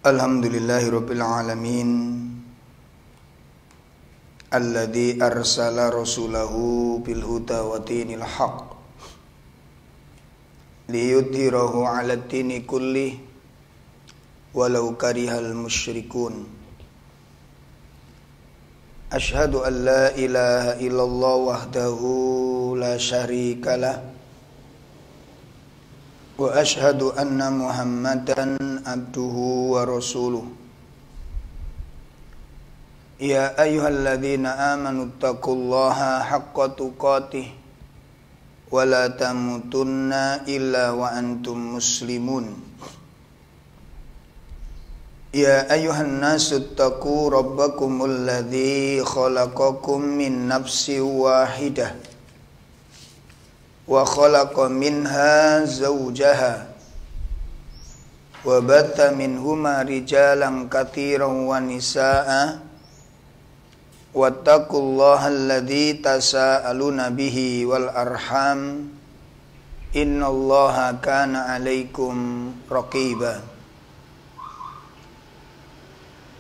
Alhamdulillahirabbil alamin alladzi arsala rasulahu bil huda wa dinil haqq liyudhhirahu 'alad dini kullih walau karihal musyrikun. Asyhadu an la ilaha illallah wahdahu la syarikalah wa asyhadu anna Muhammadan abduhu wa rasuluh. Ya ayyuhalladzina amanu taqullaha haqqa tuqatih wa la tamutunna illa wa antum muslimun. Ya ayyuhan nasu taqu rabbakumul ladzi khalaqakum min nafsin wahidah wa khalaqa minha zawjaha wa batha minhuma rijalan katsiran wa nisaa'a wattaqullaha alladzi tasaaluna bihi wal arham innallaha kana 'alaikum raqiba.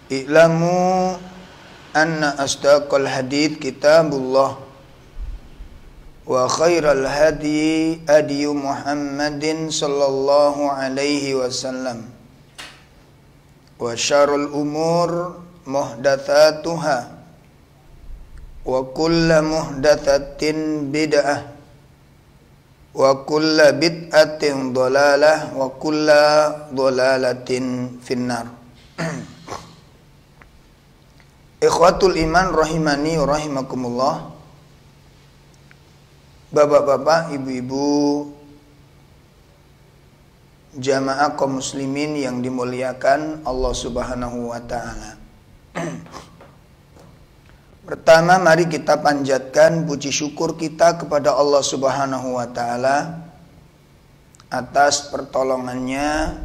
I'lamu anna asdaqal hadits kitabullah wa khairal hadi hadi Muhammadin sallallahu alaihi wasallam wa syarrul umur muhdatsatuha wa kullu muhdatsatin bid'ah wa kullu bid'atin dhalalah wa kullu dhalalatin finnar. Ikhwatul iman rahimani wa rahimakumullah. Bapak-bapak, ibu-ibu, jamaah kaum muslimin yang dimuliakan Allah Subhanahu wa ta'ala. Pertama, mari kita panjatkan puji syukur kita kepada Allah Subhanahu wa ta'ala atas pertolongannya,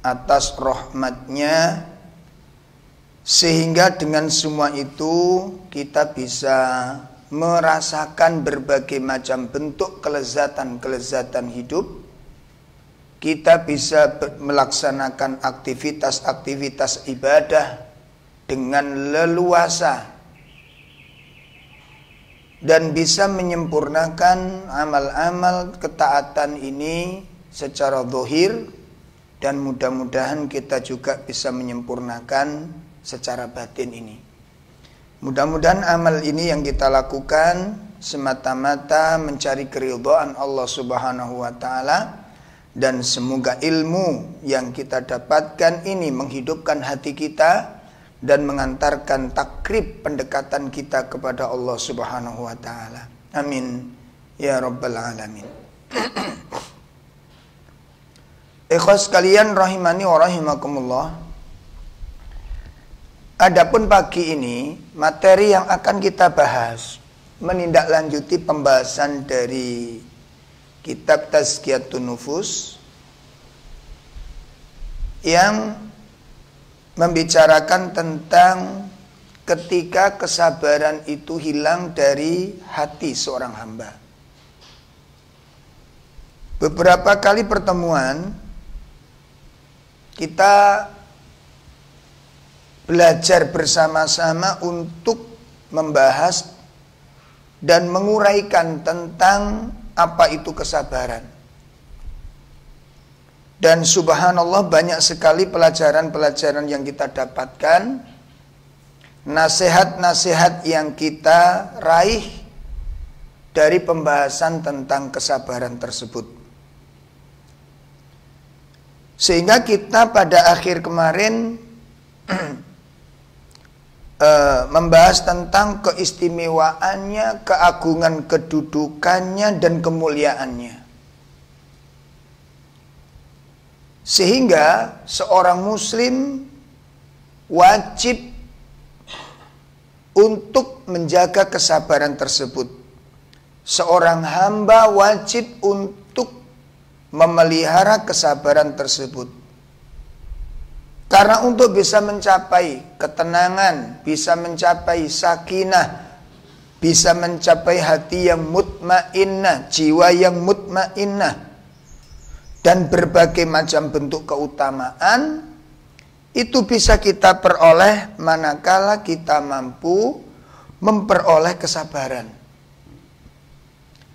atas rahmatnya, sehingga dengan semua itu kita bisa merasakan berbagai macam bentuk kelezatan-kelezatan hidup. Kita bisa melaksanakan aktivitas-aktivitas ibadah dengan leluasa dan bisa menyempurnakan amal-amal ketaatan ini secara zahir, dan mudah-mudahan kita juga bisa menyempurnakan secara batin ini. Mudah-mudahan amal ini yang kita lakukan semata-mata mencari keridhaan Allah Subhanahu wa ta'ala, dan semoga ilmu yang kita dapatkan ini menghidupkan hati kita dan mengantarkan takrib pendekatan kita kepada Allah Subhanahu wa ta'ala. Amin ya rabbal alamin. Ikhwas sekalian rahimani wa rahimakumullah. Adapun pagi ini, materi yang akan kita bahas menindaklanjuti pembahasan dari kitab Tazkiyatun Nufus yang membicarakan tentang ketika kesabaran itu hilang dari hati seorang hamba. Beberapa kali pertemuan kita belajar bersama-sama untuk membahas dan menguraikan tentang apa itu kesabaran. Dan subhanallah, banyak sekali pelajaran-pelajaran yang kita dapatkan, nasihat-nasihat yang kita raih dari pembahasan tentang kesabaran tersebut. Sehingga kita pada akhir kemarin membahas tentang keistimewaannya, keagungan kedudukannya, dan kemuliaannya. Sehingga seorang muslim wajib untuk menjaga kesabaran tersebut. Seorang hamba wajib untuk memelihara kesabaran tersebut. Karena untuk bisa mencapai ketenangan, bisa mencapai sakinah, bisa mencapai hati yang mutmainnah, jiwa yang mutmainnah, dan berbagai macam bentuk keutamaan, itu bisa kita peroleh manakala kita mampu memperoleh kesabaran.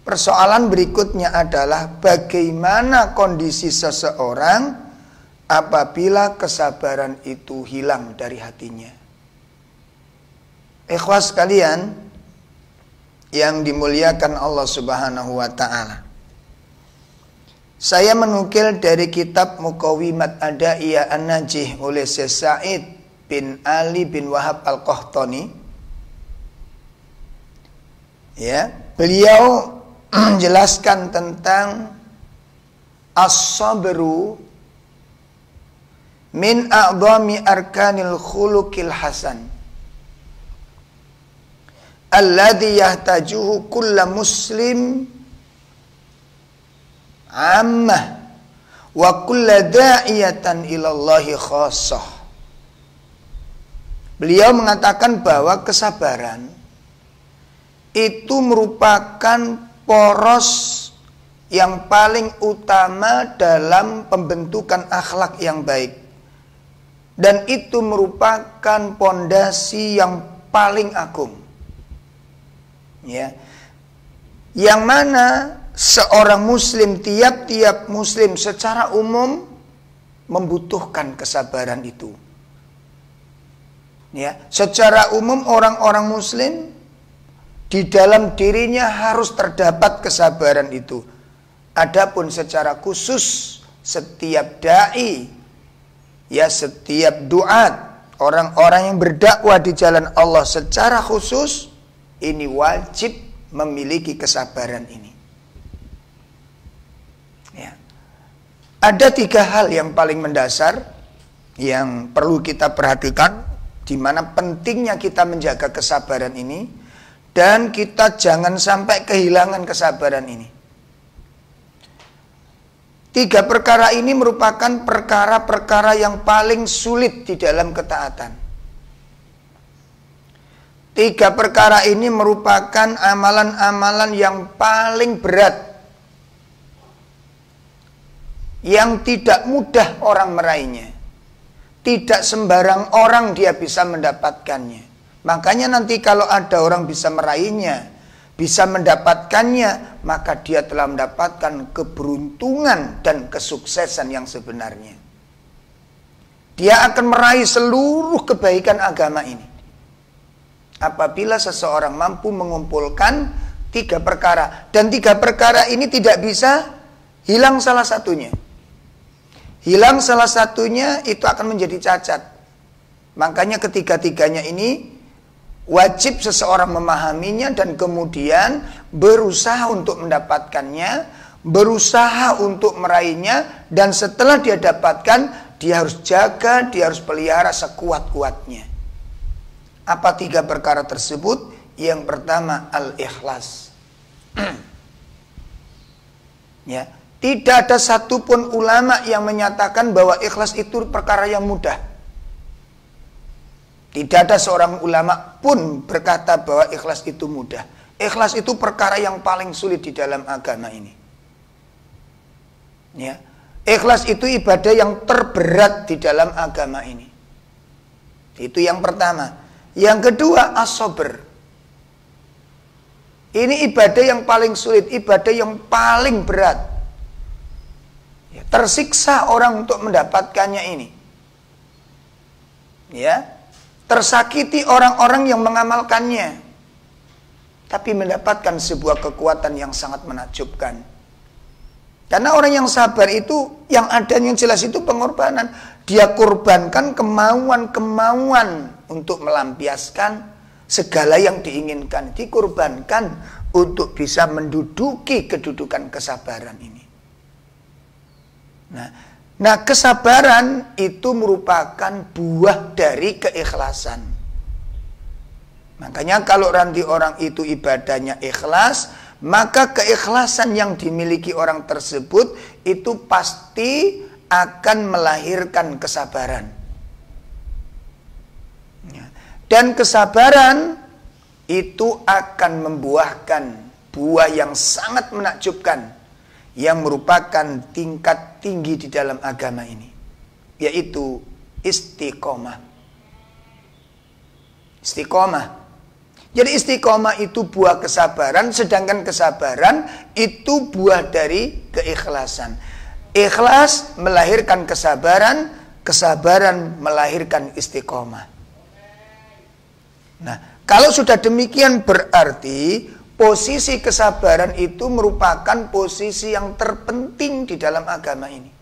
Persoalan berikutnya adalah bagaimana kondisi seseorang apabila kesabaran itu hilang dari hatinya. Ikhwas sekalian yang dimuliakan Allah Subhanahu wa taala. Saya menukil dari kitab Muqawimat Adaiyah An-Najih oleh Syekh Sa'id bin Ali bin Wahab Al-Qahtani. Ya, beliau menjelaskan tentang as-sabru min a'dhami arkanil khuluqil hasan alladhi yahtajuhu kulla muslim ammah wa kulla da'iyatan ilallahi khassah. Beliau mengatakan bahwa kesabaran itu merupakan poros yang paling utama dalam pembentukan akhlak yang baik, dan itu merupakan pondasi yang paling agung, ya, yang mana seorang muslim, tiap-tiap muslim secara umum membutuhkan kesabaran itu. Ya, secara umum orang-orang muslim di dalam dirinya harus terdapat kesabaran itu. Adapun secara khusus setiap dai, ya, setiap duat, orang-orang yang berdakwah di jalan Allah secara khusus ini wajib memiliki kesabaran ini. Ya. Ada 3 hal yang paling mendasar yang perlu kita perhatikan, di mana pentingnya kita menjaga kesabaran ini, dan kita jangan sampai kehilangan kesabaran ini. 3 perkara ini merupakan perkara-perkara yang paling sulit di dalam ketaatan. 3 perkara ini merupakan amalan-amalan yang paling berat, yang tidak mudah orang meraihnya. Tidak sembarang orang dia bisa mendapatkannya. Makanya nanti kalau ada orang bisa meraihnya, bisa mendapatkannya, maka dia telah mendapatkan keberuntungan dan kesuksesan yang sebenarnya. Dia akan meraih seluruh kebaikan agama ini apabila seseorang mampu mengumpulkan 3 perkara. Dan 3 perkara ini tidak bisa hilang salah satunya. Hilang salah satunya itu akan menjadi cacat. Makanya ketiga-tiganya ini wajib seseorang memahaminya dan kemudian berusaha untuk mendapatkannya, berusaha untuk meraihnya, dan setelah dia dapatkan, dia harus jaga, dia harus pelihara sekuat-kuatnya. Apa 3 perkara tersebut? Yang pertama, al-ikhlas. Ya, tidak ada satupun ulama yang menyatakan bahwa ikhlas itu perkara yang mudah. Tidak ada seorang ulama pun berkata bahwa ikhlas itu mudah. Ikhlas itu perkara yang paling sulit di dalam agama ini. Ya, ikhlas itu ibadah yang terberat di dalam agama ini. Itu yang pertama. Yang kedua, as-sabr. Ini ibadah yang paling sulit, ibadah yang paling berat. Ya, tersiksa orang untuk mendapatkannya ini. Ya. Tersakiti orang-orang yang mengamalkannya, tapi mendapatkan sebuah kekuatan yang sangat menakjubkan. Karena orang yang sabar itu, yang ada yang jelas itu pengorbanan. Dia korbankan kemauan-kemauan untuk melampiaskan segala yang diinginkan. Dikorbankan untuk bisa menduduki kedudukan kesabaran ini. Nah, kesabaran itu merupakan buah dari keikhlasan. Makanya kalau nanti orang itu ibadahnya ikhlas, maka keikhlasan yang dimiliki orang tersebut itu pasti akan melahirkan kesabaran. Dan kesabaran itu akan membuahkan buah yang sangat menakjubkan, yang merupakan tingkat tinggi di dalam agama ini, yaitu istiqomah. Istiqomah. Jadi istiqomah itu buah kesabaran, sedangkan kesabaran itu buah dari keikhlasan. Ikhlas melahirkan kesabaran, kesabaran melahirkan istiqomah. Nah, kalau sudah demikian berarti posisi kesabaran itu merupakan posisi yang terpenting di dalam agama ini.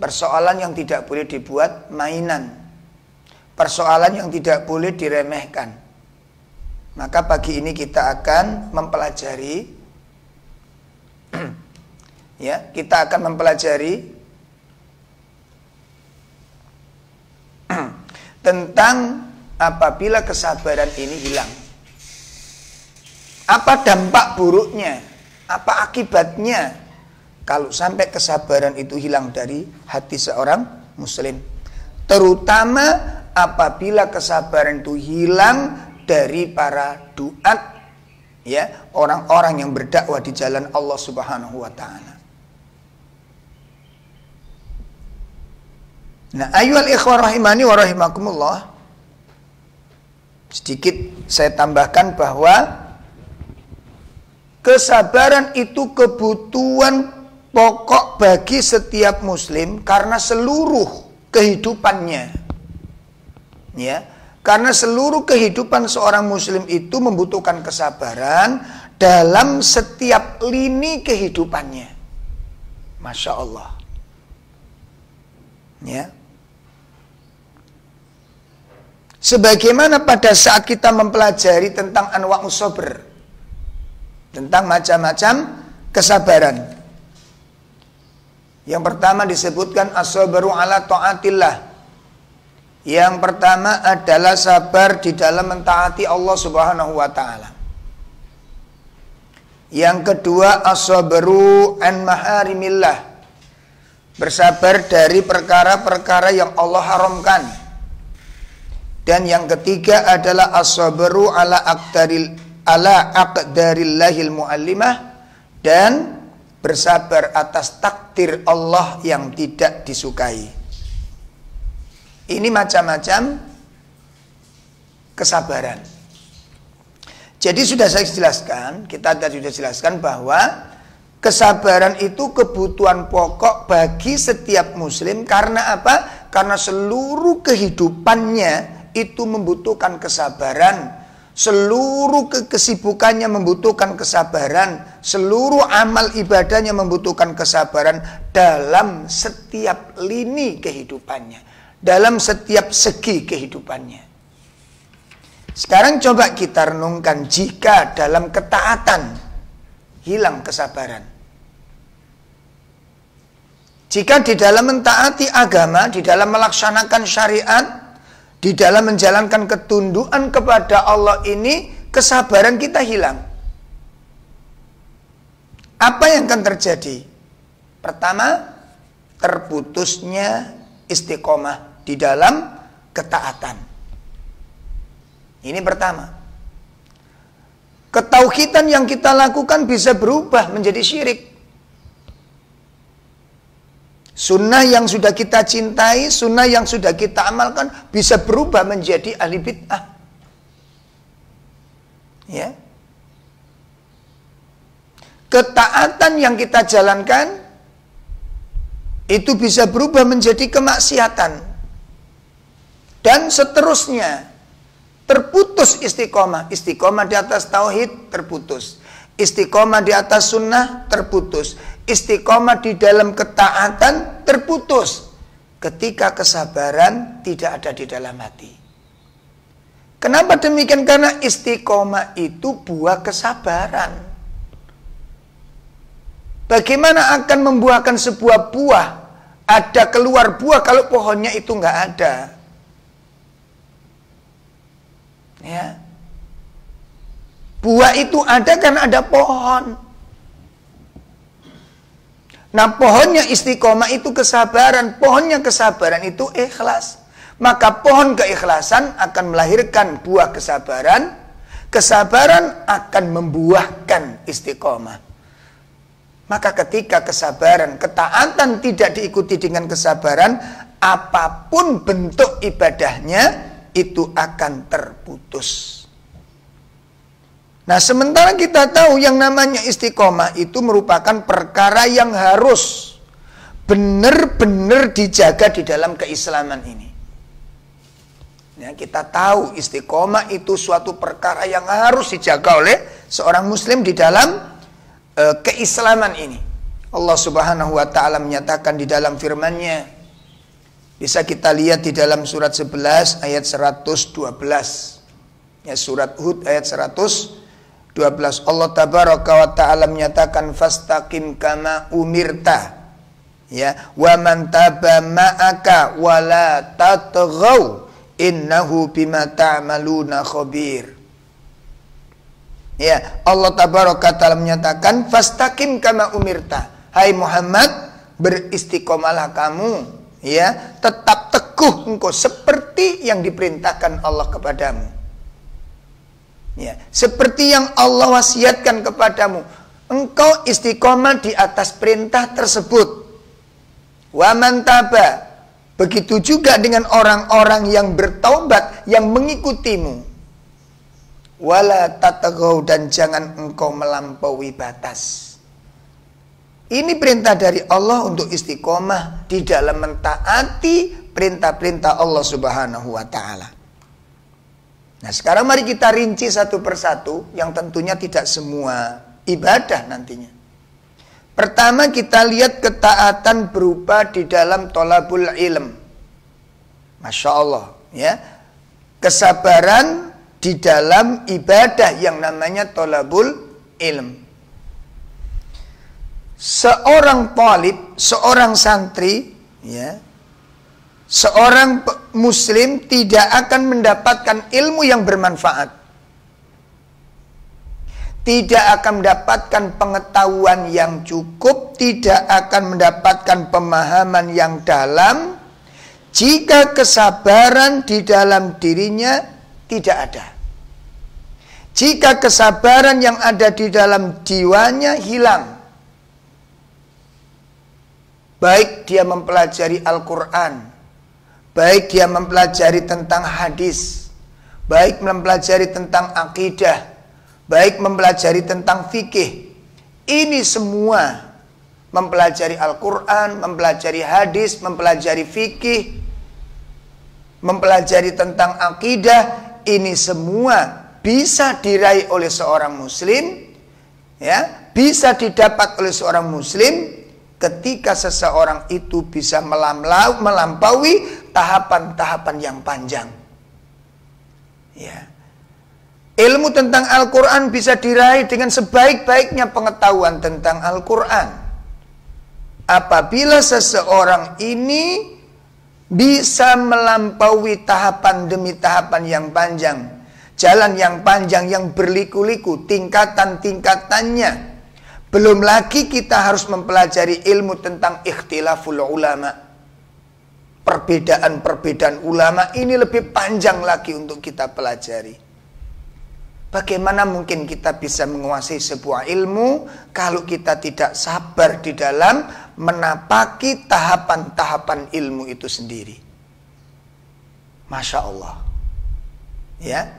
Persoalan yang tidak boleh dibuat mainan. Persoalan yang tidak boleh diremehkan. Maka pagi ini kita akan mempelajari ya, kita akan mempelajari tentang apabila kesabaran ini hilang. Apa dampak buruknya? Apa akibatnya kalau sampai kesabaran itu hilang dari hati seorang muslim? Terutama apabila kesabaran itu hilang dari para duat, ya, orang-orang yang berdakwah di jalan Allah Subhanahu wa taala. Nah, ayyuhal ikhwah rahimani wa rahimakumullah. Sedikit saya tambahkan bahwa kesabaran itu kebutuhan pokok bagi setiap muslim karena seluruh kehidupannya. Ya. Karena seluruh kehidupan seorang muslim itu membutuhkan kesabaran dalam setiap lini kehidupannya. Masya Allah. Ya. Sebagaimana pada saat kita mempelajari tentang anwa'us sabr, tentang macam-macam kesabaran. Yang pertama disebutkan as-sabru ala ta'atillah. Yang pertama adalah sabar di dalam mentaati Allah Subhanahu wa taala. Yang kedua as-sabru an maharimillah. Bersabar dari perkara-perkara yang Allah haramkan. Dan yang ketiga adalah as-sabru ala aqdarillahil muallimah, dan bersabar atas takdir Allah yang tidak disukai. Ini macam-macam kesabaran. Jadi sudah saya jelaskan, kita tadi sudah jelaskan bahwa kesabaran itu kebutuhan pokok bagi setiap muslim. Karena apa? Karena seluruh kehidupannya itu membutuhkan kesabaran. Seluruh kesibukannya membutuhkan kesabaran. Seluruh amal ibadahnya membutuhkan kesabaran dalam setiap lini kehidupannya, dalam setiap segi kehidupannya. Sekarang coba kita renungkan, jika dalam ketaatan hilang kesabaran. Jika di dalam mentaati agama, di dalam melaksanakan syariat, di dalam menjalankan ketundukan kepada Allah ini, kesabaran kita hilang. Apa yang akan terjadi? Pertama, terputusnya istiqomah di dalam ketaatan. Ini pertama. Ketauhidan yang kita lakukan bisa berubah menjadi syirik. Sunnah yang sudah kita cintai, sunnah yang sudah kita amalkan bisa berubah menjadi ahli bid'ah. Ya. Ketaatan yang kita jalankan itu bisa berubah menjadi kemaksiatan. Dan seterusnya. Terputus istiqomah. Istiqomah di atas tauhid terputus. Istiqomah di atas sunnah terputus. Istiqomah di dalam ketaatan terputus. Ketika kesabaran tidak ada di dalam hati. Kenapa demikian? Karena istiqomah itu buah kesabaran. Bagaimana akan membuahkan sebuah buah? Ada keluar buah kalau pohonnya itu nggak ada. Ya. Buah itu ada karena ada pohon. Nah, pohonnya istiqomah itu kesabaran. Pohonnya kesabaran itu ikhlas. Maka pohon keikhlasan akan melahirkan buah kesabaran. Kesabaran akan membuahkan istiqomah. Maka ketika kesabaran, ketaatan tidak diikuti dengan kesabaran, apapun bentuk ibadahnya itu akan terputus. Nah, sementara kita tahu yang namanya istiqomah itu merupakan perkara yang harus benar-benar dijaga di dalam keislaman ini. Ya, kita tahu istiqomah itu suatu perkara yang harus dijaga oleh seorang muslim di dalam keislaman ini. Allah Subhanahu wa taala menyatakan di dalam firman-Nya, bisa kita lihat di dalam surat 11 ayat 112. Ya, surat Hud ayat 112. Allah tabaraka wa taala menyatakan fastaqim kama umirta. Ya, wa man taba ma'aka wa la tatghaw innahu bima ta'maluna khabir. Ya, Allah tabaraka wa taala menyatakan fastaqim kama umirta. Hai Muhammad, beristiqomalah kamu, ya, tetap teguh engkau seperti yang diperintahkan Allah kepadamu. Ya, seperti yang Allah wasiatkan kepadamu, engkau istiqomah di atas perintah tersebut. Wa man taba, begitu juga dengan orang-orang yang bertaubat, yang mengikutimu. Wala tatghaw, dan jangan engkau melampaui batas. Ini perintah dari Allah untuk istiqomah di dalam mentaati perintah-perintah Allah Subhanahu wa taala. Nah, sekarang mari kita rinci satu persatu yang tentunya tidak semua ibadah nantinya. Pertama, kita lihat ketaatan berupa di dalam thalabul ilm. Masya Allah, ya. Kesabaran di dalam ibadah yang namanya thalabul ilm. Seorang talib, seorang santri, ya, seorang muslim tidak akan mendapatkan ilmu yang bermanfaat, tidak akan mendapatkan pengetahuan yang cukup, tidak akan mendapatkan pemahaman yang dalam jika kesabaran di dalam dirinya tidak ada. Jika kesabaran yang ada di dalam jiwanya hilang, baik dia mempelajari Al-Quran, baik dia mempelajari tentang hadis, baik mempelajari tentang akidah, baik mempelajari tentang fikih, ini semua mempelajari Al-Quran, mempelajari hadis, mempelajari fikih, mempelajari tentang akidah, ini semua bisa diraih oleh seorang muslim, ya, bisa didapat oleh seorang muslim ketika seseorang itu bisa melampaui tahapan-tahapan yang panjang. Ya. Ilmu tentang Al-Quran bisa diraih dengan sebaik-baiknya pengetahuan tentang Al-Quran. Apabila seseorang ini bisa melampaui tahapan demi tahapan yang panjang, jalan yang panjang yang berliku-liku, tingkatan-tingkatannya. Belum lagi kita harus mempelajari ilmu tentang ikhtilaful ulama. Perbedaan-perbedaan ulama ini lebih panjang lagi untuk kita pelajari. Bagaimana mungkin kita bisa menguasai sebuah ilmu kalau kita tidak sabar di dalam menapaki tahapan-tahapan ilmu itu sendiri? Masya Allah. Ya.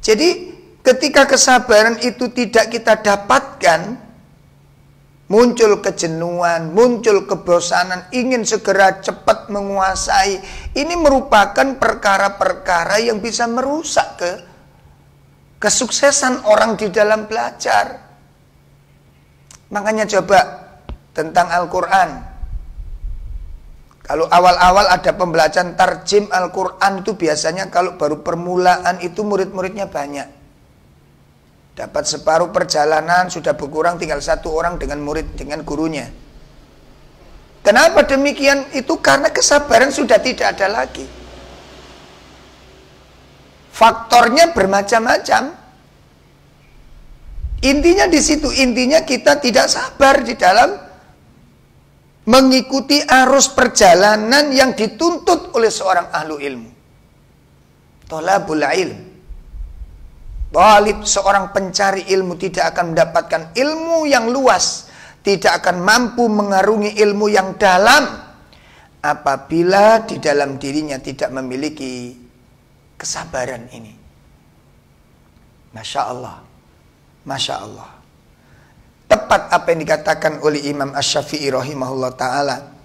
Jadi ketika kesabaran itu tidak kita dapatkan, muncul kejenuhan, muncul kebosanan, ingin segera cepat menguasai. Ini merupakan perkara-perkara yang bisa merusak kesuksesan orang di dalam belajar. Makanya coba tentang Al-Quran. Kalau awal-awal ada pembelajaran tarjim Al-Quran itu biasanya kalau baru permulaan itu murid-muridnya banyak. Dapat separuh perjalanan sudah berkurang tinggal satu orang dengan murid, dengan gurunya. Kenapa demikian? Itu karena kesabaran sudah tidak ada lagi. Faktornya bermacam-macam. Intinya di situ, intinya kita tidak sabar di dalam mengikuti arus perjalanan yang dituntut oleh seorang ahlu ilmu. Thalabul ilm. Talib, seorang pencari ilmu, tidak akan mendapatkan ilmu yang luas, tidak akan mampu mengarungi ilmu yang dalam apabila di dalam dirinya tidak memiliki kesabaran ini. Masya Allah. Masya Allah. Tepat apa yang dikatakan oleh Imam Asy-Syafi'i rahimahullah ta'ala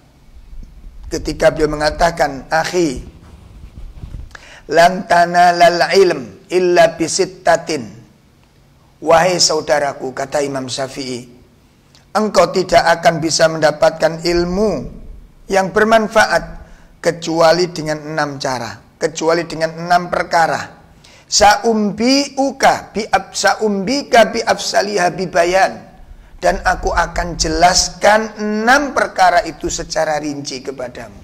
ketika beliau mengatakan, akhi, lan tanalal ilm illa bisittatin. Wahai saudaraku, kata Imam Syafi'i, engkau tidak akan bisa mendapatkan ilmu yang bermanfaat kecuali dengan 6 cara, kecuali dengan 6 perkara. Sa'umbika bi afsaliha bibayan. Dan aku akan jelaskan 6 perkara itu secara rinci kepadamu.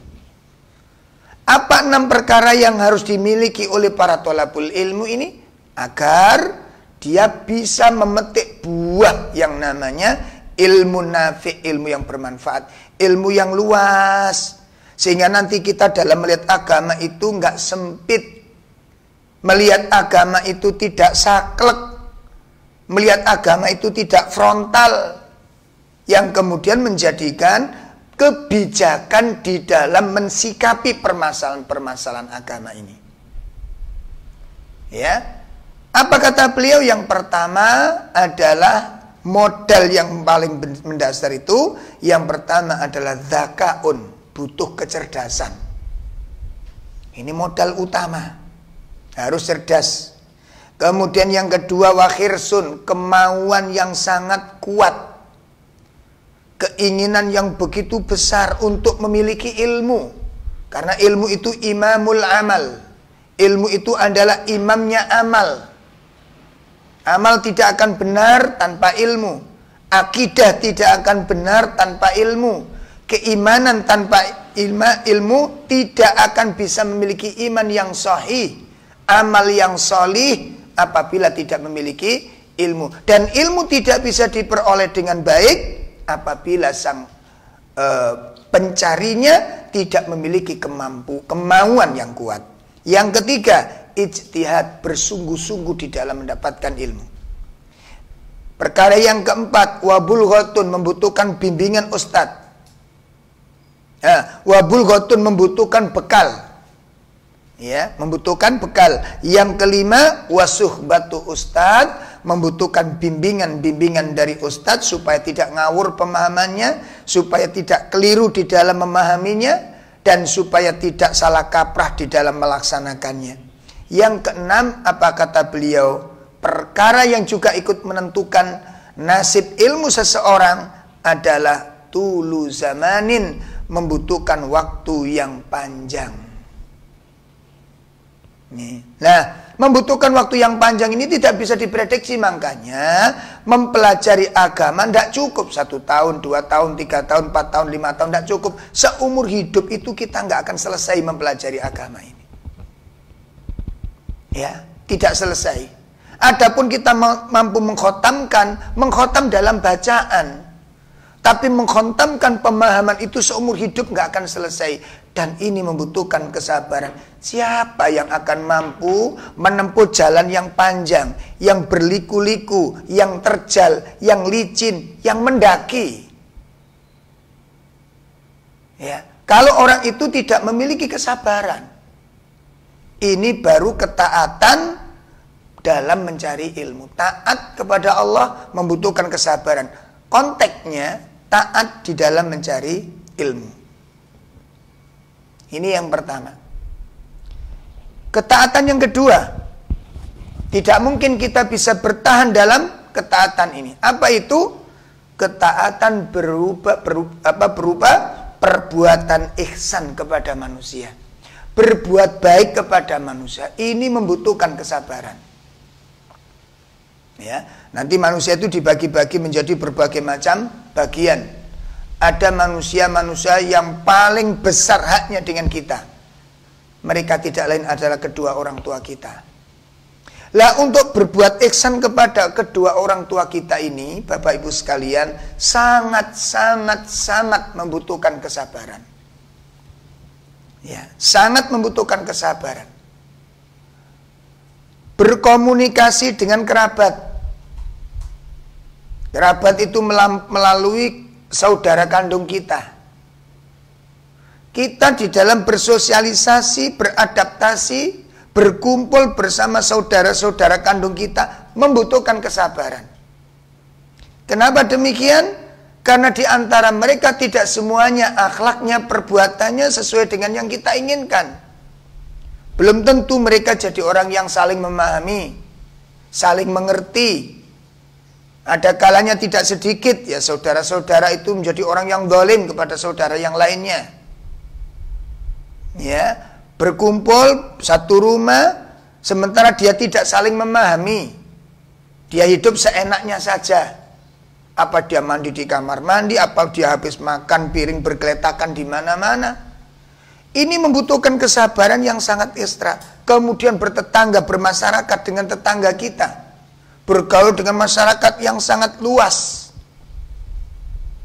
Apa 6 perkara yang harus dimiliki oleh para thalabul ilmu ini? Agar dia bisa memetik buah yang namanya ilmu nafi', ilmu yang bermanfaat, ilmu yang luas. Sehingga nanti kita dalam melihat agama itu nggak sempit. Melihat agama itu tidak saklek. Melihat agama itu tidak frontal, yang kemudian menjadikan kebijakan di dalam mensikapi permasalahan-permasalahan agama ini. Ya, apa kata beliau? Yang pertama adalah modal yang paling mendasar itu. Yang pertama adalah zakaun, butuh kecerdasan. Ini modal utama, harus cerdas. Kemudian yang kedua wakhirsun, kemauan yang sangat kuat, keinginan yang begitu besar untuk memiliki ilmu. Karena ilmu itu imamul amal, ilmu itu adalah imamnya amal. Amal tidak akan benar tanpa ilmu, akidah tidak akan benar tanpa ilmu, keimanan tanpa ilmu tidak akan bisa memiliki iman yang sahih, amal yang sholih apabila tidak memiliki ilmu. Dan ilmu tidak bisa diperoleh dengan baik apabila sang pencarinya tidak memiliki kemauan yang kuat. Yang ketiga, ijtihad, bersungguh-sungguh di dalam mendapatkan ilmu. Perkara yang keempat, wabulghatun, membutuhkan bimbingan ustadz. Wabulghatun, membutuhkan bekal. Ya, membutuhkan bekal. Yang kelima, wasuhbatu ustadz, membutuhkan bimbingan dari ustadz supaya tidak ngawur pemahamannya, supaya tidak keliru di dalam memahaminya, dan supaya tidak salah kaprah di dalam melaksanakannya. Yang keenam, apa kata beliau? Perkara yang juga ikut menentukan nasib ilmu seseorang adalah tulu zamanin, membutuhkan waktu yang panjang. Nah, membutuhkan waktu yang panjang ini tidak bisa diprediksi. Makanya mempelajari agama tidak cukup 1 tahun, 2 tahun, 3 tahun, 4 tahun, 5 tahun, tidak cukup. Seumur hidup itu kita nggak akan selesai mempelajari agama ini. Ya, tidak selesai. Adapun kita mampu mengkhotam dalam bacaan, tapi mengkhotamkan pemahaman itu seumur hidup nggak akan selesai. Dan ini membutuhkan kesabaran. Siapa yang akan mampu menempuh jalan yang panjang, yang berliku-liku, yang terjal, yang licin, yang mendaki? Ya, kalau orang itu tidak memiliki kesabaran, ini baru ketaatan dalam mencari ilmu. Taat kepada Allah membutuhkan kesabaran. Konteksnya taat di dalam mencari ilmu. Ini yang pertama. Ketaatan yang kedua, tidak mungkin kita bisa bertahan dalam ketaatan ini. Apa itu? Ketaatan berupa perbuatan ihsan kepada manusia, berbuat baik kepada manusia. Ini membutuhkan kesabaran. Ya, nanti manusia itu dibagi-bagi menjadi berbagai macam bagian. Ada manusia-manusia yang paling besar haknya dengan kita. Mereka tidak lain adalah kedua orang tua kita. Lah, untuk berbuat ihsan kepada kedua orang tua kita ini, Bapak Ibu sekalian, sangat membutuhkan kesabaran. Ya, sangat membutuhkan kesabaran. Berkomunikasi dengan kerabat. Kerabat itu melalui saudara kandung kita. kita di dalam bersosialisasi, beradaptasi, berkumpul bersama saudara-saudara kandung kita membutuhkan kesabaran. Kenapa demikian? Karena di antara mereka tidak semuanya akhlaknya, perbuatannya sesuai dengan yang kita inginkan. Belum tentu mereka jadi orang yang saling memahami, saling mengerti. Ada kalanya tidak sedikit ya saudara-saudara itu menjadi orang yang zalim kepada saudara yang lainnya. Ya, berkumpul satu rumah sementara dia tidak saling memahami. Dia hidup seenaknya saja. Apa dia mandi di kamar mandi, apa dia habis makan piring bergeletakan di mana-mana. Ini membutuhkan kesabaran yang sangat ekstra. Kemudian bertetangga, bermasyarakat dengan tetangga kita. Bergaul dengan masyarakat yang sangat luas.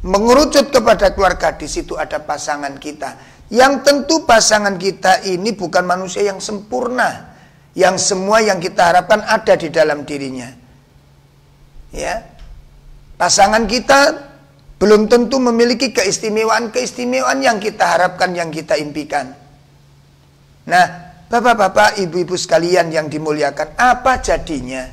Mengerucut kepada keluarga, di situ ada pasangan kita. Yang tentu pasangan kita ini bukan manusia yang sempurna. Yang semua yang kita harapkan ada di dalam dirinya. Ya. Pasangan kita belum tentu memiliki keistimewaan-keistimewaan yang kita harapkan, yang kita impikan. Nah, bapak-bapak, ibu-ibu sekalian yang dimuliakan, apa jadinya?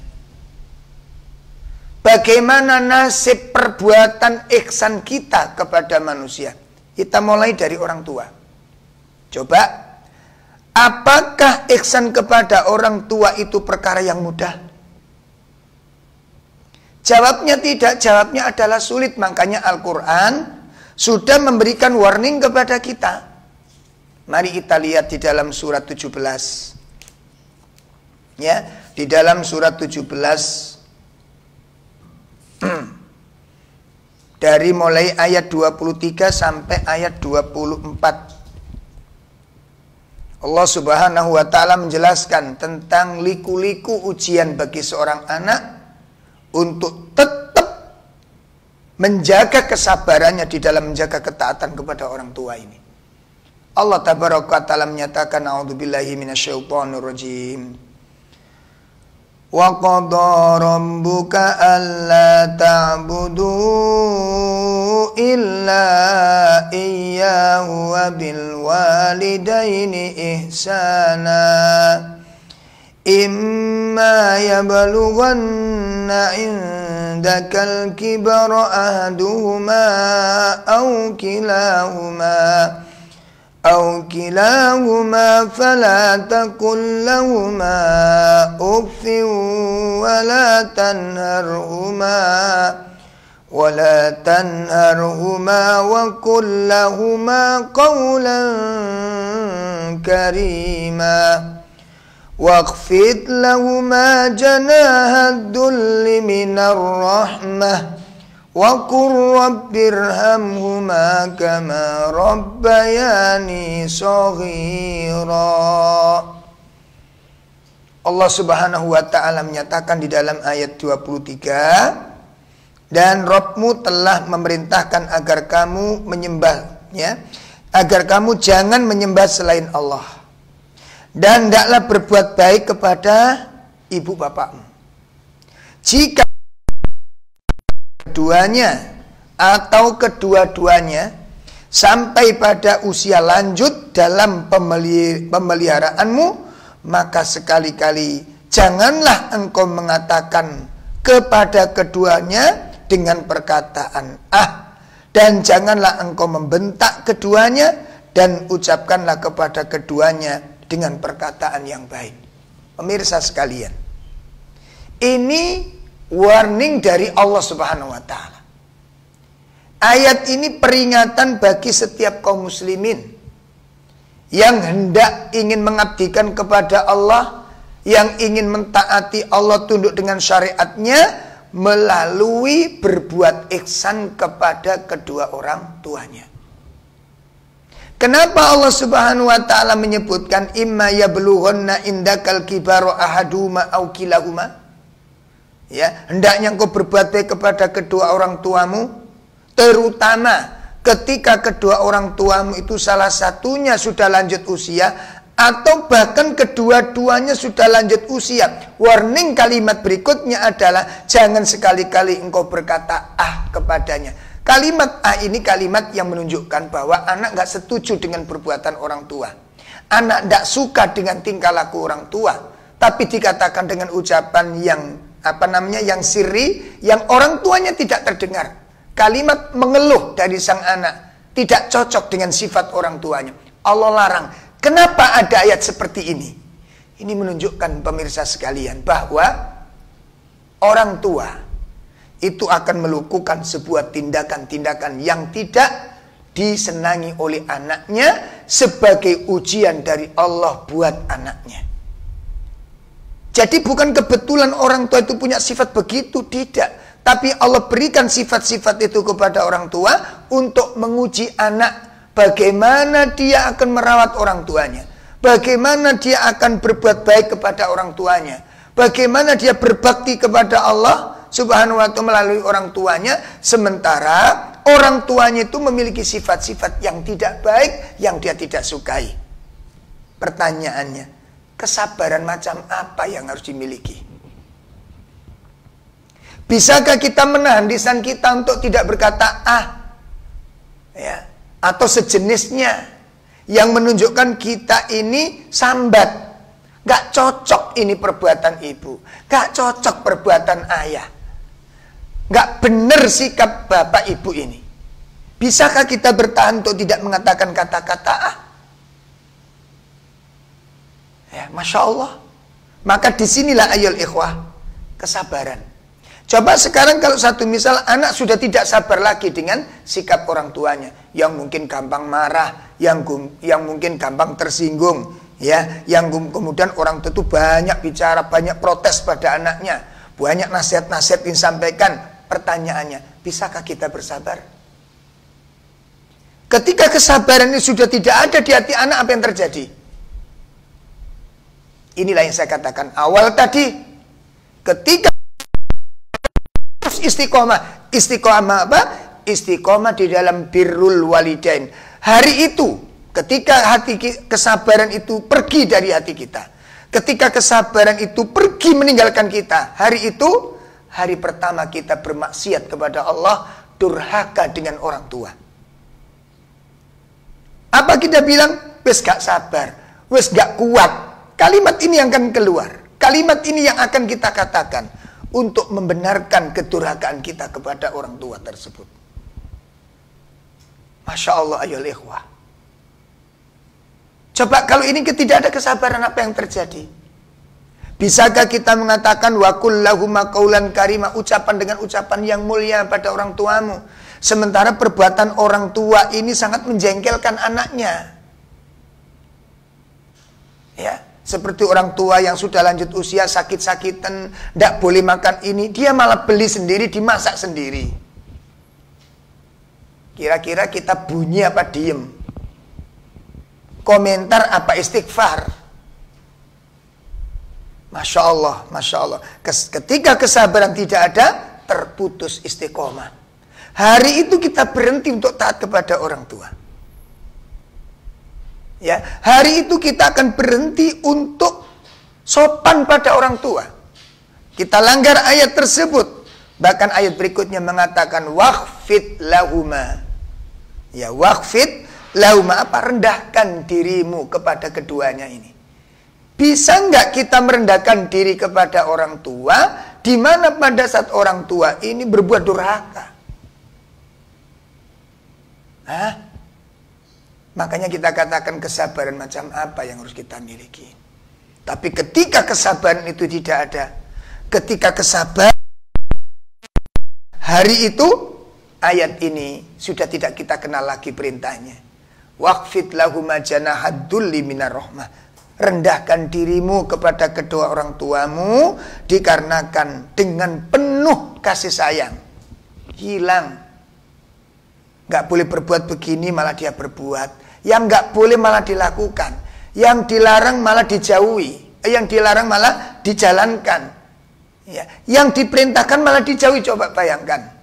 Bagaimana nasib perbuatan ihsan kita kepada manusia? Kita mulai dari orang tua. Coba, apakah ihsan kepada orang tua itu perkara yang mudah? Jawabnya tidak, jawabnya adalah sulit. Makanya Al-Quran sudah memberikan warning kepada kita. Mari kita lihat di dalam surat 17. Ya, di dalam surat 17 dari mulai ayat 23 sampai ayat 24. Allah Subhanahu wa taala menjelaskan tentang liku-liku ujian bagi seorang anak untuk tetap menjaga kesabarannya di dalam menjaga ketaatan kepada orang tua ini. Allah tabaraka wa ta'ala menyatakan, a'udzubillahi minasyaitonir rajim. Wa qadha rabbuka alla ta'budu illa iyyahu wa bil walidaini ihsana. Imma yablughanna indakal kibara ahaduhuma aw kilahuma fala taqul lahuma uffin wala tanharhuma wa qul lahuma qawlan karima. Waqfid lahuma janaha dhulli minar rahmah wa qur rabbirhamhuma kama rabbayani shaghira. Allah Subhanahu wa ta'ala menyatakan di dalam ayat 23, dan Rabbmu telah memerintahkan agar kamu menyembahnya, agar kamu jangan menyembah selain Allah. Dan hendaklah berbuat baik kepada ibu bapakmu. Jika keduanya atau kedua-duanya sampai pada usia lanjut dalam pemeliharaanmu, maka sekali-kali janganlah engkau mengatakan kepada keduanya dengan perkataan ah, dan janganlah engkau membentak keduanya, dan ucapkanlah kepada keduanya dengan perkataan yang baik. Pemirsa sekalian, ini warning dari Allah Subhanahu wa ta'ala. Ayat ini peringatan bagi setiap kaum muslimin yang hendak ingin mengabdikan kepada Allah, yang ingin mentaati Allah, tunduk dengan syariatnya melalui berbuat ihsan kepada kedua orang tuanya. Kenapa Allah Subhanahu wa ta'ala menyebutkan imma yablughanna indakal kibaru ahaduma aw kilahuma? Ya, hendaknya engkau berbuat baik kepada kedua orang tuamu, terutama ketika kedua orang tuamu itu salah satunya sudah lanjut usia atau bahkan kedua-duanya sudah lanjut usia. Warning kalimat berikutnya adalah jangan sekali-kali engkau berkata ah kepadanya. Kalimat A ini kalimat yang menunjukkan bahwa anak nggak setuju dengan perbuatan orang tua. Anak tidak suka dengan tingkah laku orang tua. Tapi dikatakan dengan ucapan yang yang sirri, yang orang tuanya tidak terdengar. Kalimat mengeluh dari sang anak tidak cocok dengan sifat orang tuanya. Allah larang. Kenapa ada ayat seperti ini? Ini menunjukkan pemirsa sekalian bahwa orang tua itu akan melakukan sebuah tindakan-tindakan yang tidak disenangi oleh anaknya sebagai ujian dari Allah buat anaknya. Jadi bukan kebetulan orang tua itu punya sifat begitu, tidak. Tapi Allah berikan sifat-sifat itu kepada orang tua untuk menguji anak. Bagaimana dia akan merawat orang tuanya. Bagaimana dia akan berbuat baik kepada orang tuanya. Bagaimana dia berbakti kepada Allah Subhanahu wa ta'ala melalui orang tuanya. Sementara orang tuanya itu memiliki sifat-sifat yang tidak baik, yang dia tidak sukai. Pertanyaannya, kesabaran macam apa yang harus dimiliki? Bisakah kita menahan lisan kita untuk tidak berkata ya, atau sejenisnya yang menunjukkan kita ini sambat? Gak cocok ini perbuatan ibu, gak cocok perbuatan ayah, gak benar sikap bapak ibu ini. Bisakah kita bertahan untuk tidak mengatakan kata-kata ya, Masya Allah. Maka disinilah ayol ikhwah kesabaran. Coba sekarang kalau satu misal anak sudah tidak sabar lagi dengan sikap orang tuanya, yang mungkin gampang marah, yang mungkin gampang tersinggung, ya, yang kemudian orang tua itu banyak bicara, banyak protes pada anaknya, banyak nasihat-nasihat disampaikan. Pertanyaannya, bisakah kita bersabar? Ketika kesabaran ini sudah tidak ada di hati anak, apa yang terjadi? Inilah yang saya katakan awal tadi. Ketika istiqomah apa? Istiqomah di dalam birrul walidain. Hari itu, ketika hati kesabaran itu pergi dari hati kita, ketika kesabaran itu pergi meninggalkan kita, hari itu hari pertama kita bermaksiat kepada Allah, durhaka dengan orang tua. Apa kita bilang? Wes gak sabar, wes gak kuat. Kalimat ini yang akan keluar. Kalimat ini yang akan kita katakan untuk membenarkan kedurhakaan kita kepada orang tua tersebut. Masya Allah ayol ikhwah. Coba kalau ini tidak ada kesabaran, apa yang terjadi? Bisakah kita mengatakan wa qul lahuma qaulan karima, ucapan dengan ucapan yang mulia pada orang tuamu, sementara perbuatan orang tua ini sangat menjengkelkan anaknya? Ya, seperti orang tua yang sudah lanjut usia, sakit-sakitan, tidak boleh makan ini, dia malah beli sendiri, dimasak sendiri. Kira-kira kita bunyi apa diem? Komentar apa istighfar? Masya Allah, Masya Allah. Ketika kesabaran tidak ada, terputus istiqomah. Hari itu kita berhenti untuk taat kepada orang tua. Ya, hari itu kita akan berhenti untuk sopan pada orang tua. Kita langgar ayat tersebut. Bahkan ayat berikutnya mengatakan waqfid lahuma. Ya, waqfid lahuma, apa? Rendahkan dirimu kepada keduanya ini. Bisa nggak kita merendahkan diri kepada orang tua, di mana pada saat orang tua ini berbuat durhaka? Makanya kita katakan kesabaran macam apa yang harus kita miliki. Tapi ketika kesabaran itu tidak ada, ketika kesabaran hari itu, ayat ini sudah tidak kita kenal lagi perintahnya. Waqfid lahuma janahad dzulli minar rahmah. Rendahkan dirimu kepada kedua orang tuamu dikarenakan dengan penuh kasih sayang. Hilang. Gak boleh berbuat begini malah dia berbuat. Yang gak boleh malah dilakukan. Yang dilarang malah dijauhi. Yang dilarang malah dijalankan. Ya. Yang diperintahkan malah dijauhi. Coba bayangkan.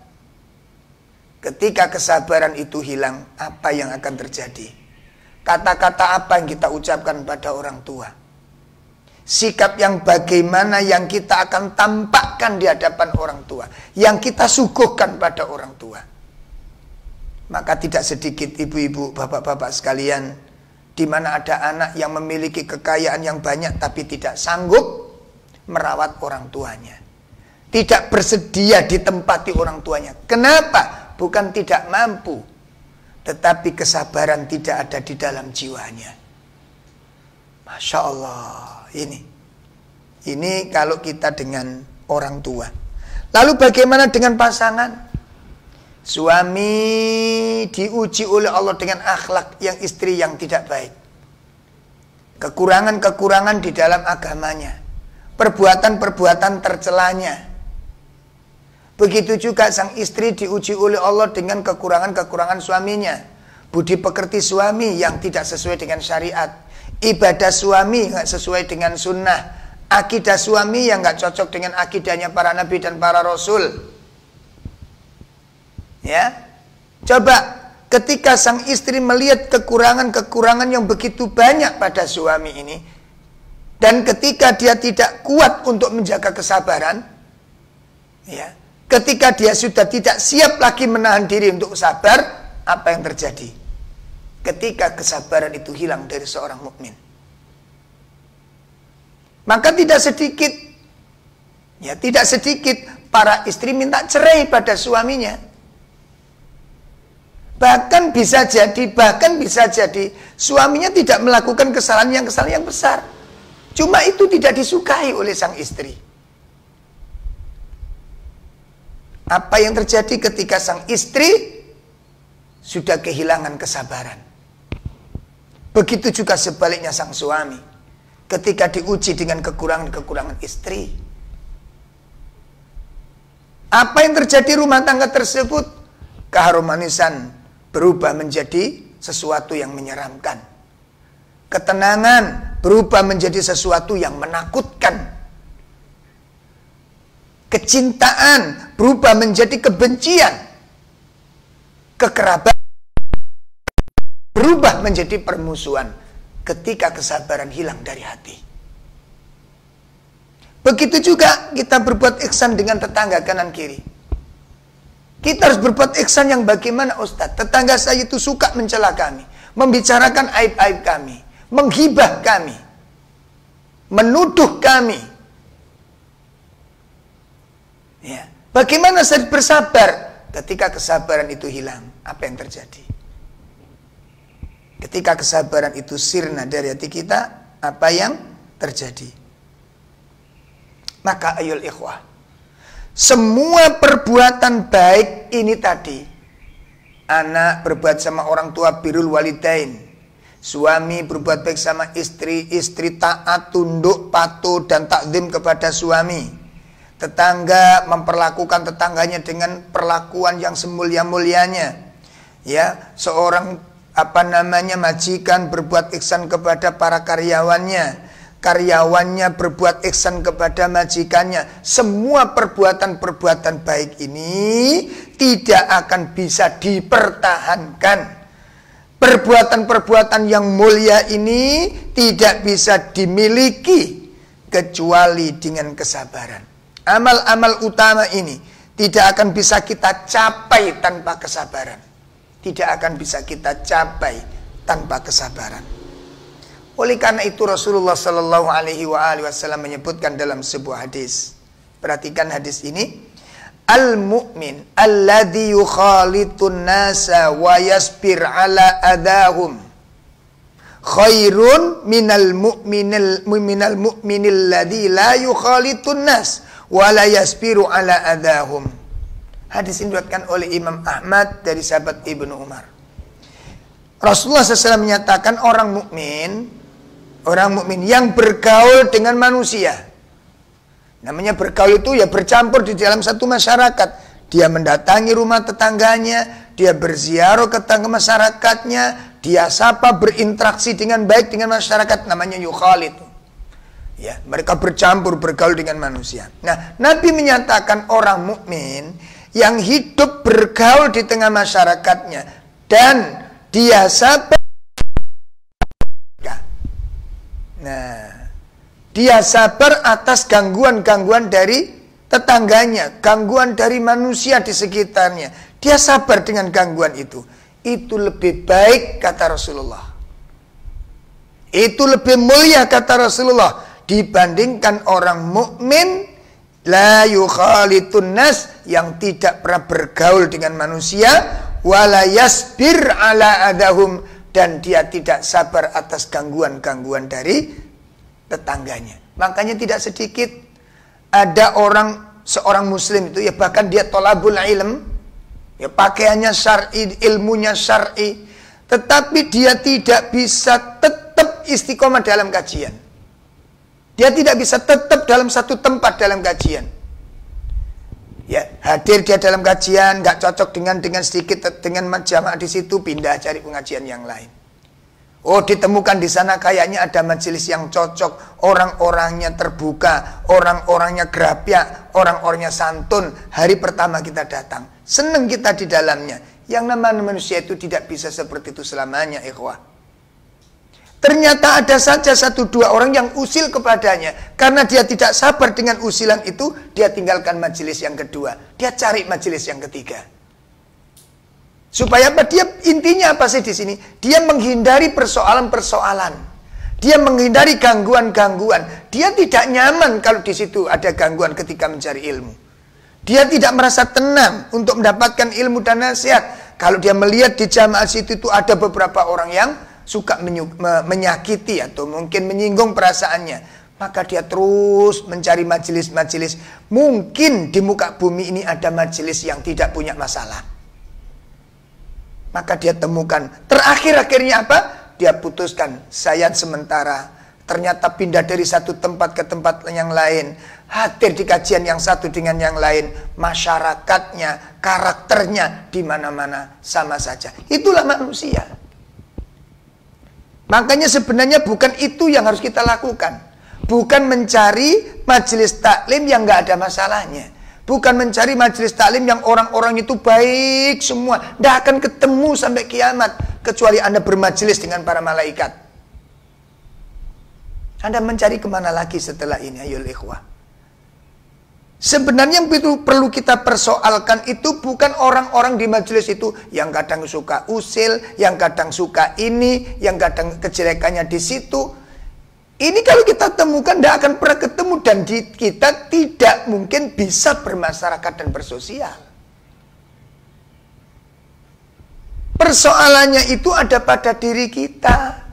Ketika kesabaran itu hilang, apa yang akan terjadi? Kata-kata apa yang kita ucapkan pada orang tua? Sikap yang bagaimana yang kita akan tampakkan di hadapan orang tua? Yang kita suguhkan pada orang tua? Maka tidak sedikit ibu-ibu, bapak-bapak sekalian, di mana ada anak yang memiliki kekayaan yang banyak tapi tidak sanggup merawat orang tuanya. Tidak bersedia ditempati orang tuanya. Kenapa? Bukan tidak mampu, tetapi kesabaran tidak ada di dalam jiwanya. Masya Allah, ini kalau kita dengan orang tua. Lalu bagaimana dengan pasangan? Suami diuji oleh Allah dengan akhlak yang istri yang tidak baik. Kekurangan-kekurangan di dalam agamanya. Perbuatan-perbuatan tercelanya. Begitu juga sang istri diuji oleh Allah dengan kekurangan-kekurangan suaminya. Budi pekerti suami yang tidak sesuai dengan syariat. Ibadah suami nggak sesuai dengan sunnah. Akidah suami yang nggak cocok dengan akidahnya para nabi dan para rasul. Ya, coba ketika sang istri melihat kekurangan-kekurangan yang begitu banyak pada suami ini, dan ketika dia tidak kuat untuk menjaga kesabaran, ya, ketika dia sudah tidak siap lagi menahan diri untuk sabar, apa yang terjadi? Ketika kesabaran itu hilang dari seorang mukmin, maka tidak sedikit para istri minta cerai pada suaminya. Bahkan bisa jadi suaminya tidak melakukan kesalahan yang besar. Cuma itu tidak disukai oleh sang istri. Apa yang terjadi ketika sang istri sudah kehilangan kesabaran? Begitu juga sebaliknya sang suami. Ketika diuji dengan kekurangan-kekurangan istri. Apa yang terjadi rumah tangga tersebut? Keharmonisan berubah menjadi sesuatu yang menyeramkan. Ketenangan berubah menjadi sesuatu yang menakutkan. Kecintaan berubah menjadi kebencian. Kekerabatan berubah menjadi permusuhan ketika kesabaran hilang dari hati. Begitu juga kita berbuat ihsan dengan tetangga kanan kiri. Kita harus berbuat ihsan yang bagaimana, Ustaz? Tetangga saya itu suka mencela kami, membicarakan aib-aib kami, menghibah kami, menuduh kami. Ya. Bagaimana saya bersabar ketika kesabaran itu hilang? Apa yang terjadi? Ketika kesabaran itu sirna dari hati kita, apa yang terjadi? Maka ayol ikhwah, semua perbuatan baik ini tadi, anak berbuat sama orang tua birrul walidain, suami berbuat baik sama istri, istri taat, tunduk, patuh dan takzim kepada suami, tetangga memperlakukan tetangganya dengan perlakuan yang semulia-mulianya, ya, seorang majikan berbuat ihsan kepada para karyawannya, karyawannya berbuat ihsan kepada majikannya. Semua perbuatan-perbuatan baik ini tidak akan bisa dipertahankan. Perbuatan-perbuatan yang mulia ini tidak bisa dimiliki kecuali dengan kesabaran. Amal-amal utama ini tidak akan bisa kita capai tanpa kesabaran. Tidak akan bisa kita capai tanpa kesabaran. Oleh karena itu Rasulullah Sallallahu Alaihi Wasallam menyebutkan dalam sebuah hadis. Perhatikan hadis ini. Al-mu'min alladhi yukhalitun nasa wa yasbir ala adahum khairun minal mu'minil ladhi la yukhalitun nas wa la yasbiru ala adahum. Hadis ini diriwayatkan oleh Imam Ahmad dari sahabat Ibnu Umar. Rasulullah SAW menyatakan orang mukmin yang bergaul dengan manusia. Namanya bergaul itu ya bercampur di dalam satu masyarakat. Dia mendatangi rumah tetangganya, dia berziarah ke tetangga masyarakatnya, dia sapa, berinteraksi dengan baik dengan masyarakat, namanya yukhalit. Ya, mereka bercampur bergaul dengan manusia. Nah, Nabi menyatakan orang mukmin yang hidup bergaul di tengah masyarakatnya dan dia sabar. Nah, dia sabar atas gangguan-gangguan dari tetangganya, gangguan dari manusia di sekitarnya, dia sabar dengan gangguan itu lebih baik kata Rasulullah. Itu lebih mulia kata Rasulullah dibandingkan orang mukmin la yukhalitun nas yang tidak pernah bergaul dengan manusia, wala yasbir ala adahum, dan dia tidak sabar atas gangguan-gangguan dari tetangganya. Makanya tidak sedikit ada seorang muslim itu ya, bahkan dia tolabul ilm, ya pakaiannya syar'i, ilmunya syar'i, tetapi dia tidak bisa tetap istiqomah dalam kajian. Dia tidak bisa tetap dalam satu tempat dalam kajian. Ya, hadir dia dalam kajian, nggak cocok dengan sedikit dengan jamaah di situ, pindah cari pengajian yang lain. Oh, ditemukan di sana kayaknya ada majelis yang cocok, orang-orangnya terbuka, orang-orangnya gerapyak, orang-orangnya santun. Hari pertama kita datang, senang kita di dalamnya. Yang namanya manusia itu tidak bisa seperti itu selamanya, ikhwah. Ternyata ada saja 1-2 orang yang usil kepadanya. Karena dia tidak sabar dengan usilan itu, dia tinggalkan majelis yang kedua. Dia cari majelis yang ketiga. Supaya apa? Dia intinya apa sih di sini? Dia menghindari persoalan-persoalan. Dia menghindari gangguan-gangguan. Dia tidak nyaman kalau di situ ada gangguan ketika mencari ilmu. Dia tidak merasa tenang untuk mendapatkan ilmu dan nasihat. Kalau dia melihat di jamaah situ itu ada beberapa orang yang suka menyakiti atau mungkin menyinggung perasaannya, maka dia terus mencari majelis-majelis. Mungkin di muka bumi ini ada majelis yang tidak punya masalah, maka dia temukan. Akhirnya apa? Dia putuskan, saya sementara. Ternyata pindah dari satu tempat ke tempat yang lain, hadir di kajian yang satu dengan yang lain, masyarakatnya, karakternya di mana-mana sama saja. Itulah manusia. Makanya sebenarnya bukan itu yang harus kita lakukan. Bukan mencari majelis taklim yang nggak ada masalahnya. Bukan mencari majelis taklim yang orang-orang itu baik semua. Nggak akan ketemu sampai kiamat. Kecuali Anda bermajelis dengan para malaikat. Anda mencari kemana lagi setelah ini, ayo ikhwah. Sebenarnya yang perlu kita persoalkan itu bukan orang-orang di majelis itu yang kadang suka usil, yang kadang suka ini, yang kadang kejelekannya di situ. Ini kalau kita temukan tidak akan pernah ketemu, dan kita tidak mungkin bisa bermasyarakat dan bersosial. Persoalannya itu ada pada diri kita.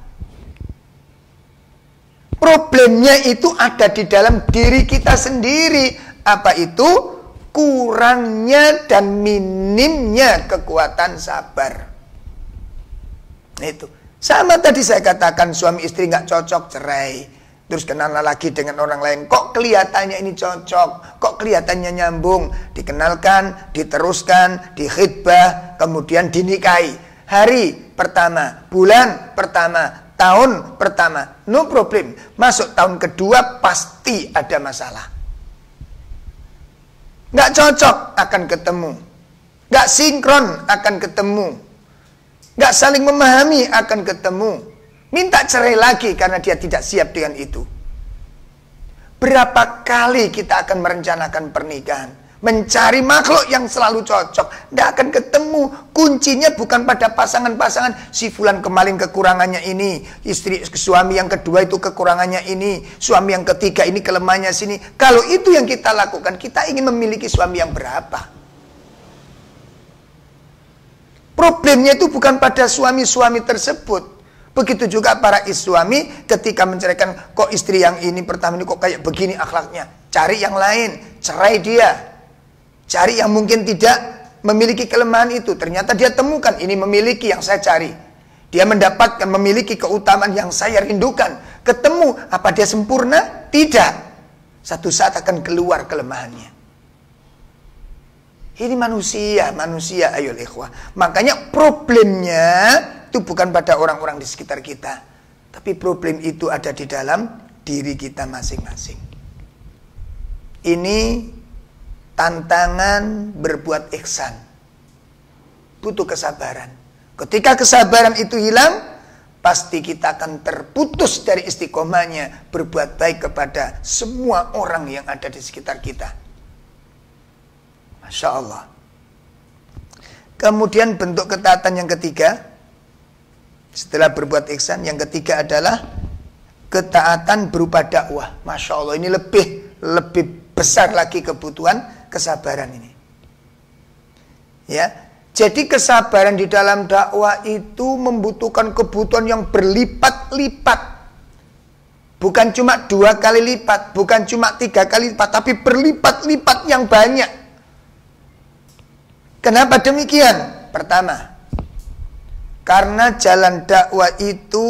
Problemnya itu ada di dalam diri kita sendiri. Apa itu? Kurangnya dan minimnya kekuatan sabar. Itu sama tadi saya katakan, suami istri nggak cocok, cerai. Terus kenalan lagi dengan orang lain, kok kelihatannya ini cocok, kok kelihatannya nyambung. Dikenalkan, diteruskan, dikhidbah, kemudian dinikahi. Hari pertama, bulan pertama, tahun pertama, no problem. Masuk tahun kedua pasti ada masalah. Nggak cocok akan ketemu, nggak sinkron akan ketemu, nggak saling memahami akan ketemu. Minta cerai lagi karena dia tidak siap dengan itu. Berapa kali kita akan merencanakan pernikahan, mencari makhluk yang selalu cocok, nggak akan ketemu. Kuncinya bukan pada pasangan-pasangan. Si fulan kemarin kekurangannya ini, suami yang kedua itu kekurangannya ini, suami yang ketiga ini kelemahannya sini. Kalau itu yang kita lakukan, kita ingin memiliki suami yang berapa? Problemnya itu bukan pada suami-suami tersebut. Begitu juga para suami ketika menceraikan, kok istri yang ini pertama ini kok kayak begini akhlaknya. Cari yang lain, cerai dia. Cari yang mungkin tidak memiliki kelemahan itu. Ternyata dia temukan, ini memiliki yang saya cari. Dia mendapatkan, memiliki keutamaan yang saya rindukan. Ketemu, apa dia sempurna? Tidak. Satu saat akan keluar kelemahannya. Ini manusia, ayo ikhwah. Makanya problemnya itu bukan pada orang-orang di sekitar kita. Tapi problem itu ada di dalam diri kita masing-masing. Ini tantangan berbuat ihsan. Butuh kesabaran. Ketika kesabaran itu hilang, pasti kita akan terputus dari istiqomahnya berbuat baik kepada semua orang yang ada di sekitar kita. Masya Allah. Kemudian bentuk ketaatan yang ketiga, setelah berbuat ihsan, yang ketiga adalah ketaatan berupa dakwah. Masya Allah, ini lebih besar lagi kebutuhan kesabaran ini. Ya, jadi kesabaran di dalam dakwah itu membutuhkan kebutuhan yang berlipat-lipat. Bukan cuma 2 kali lipat, bukan cuma 3 kali lipat, tapi berlipat-lipat yang banyak. Kenapa demikian? Pertama, karena jalan dakwah itu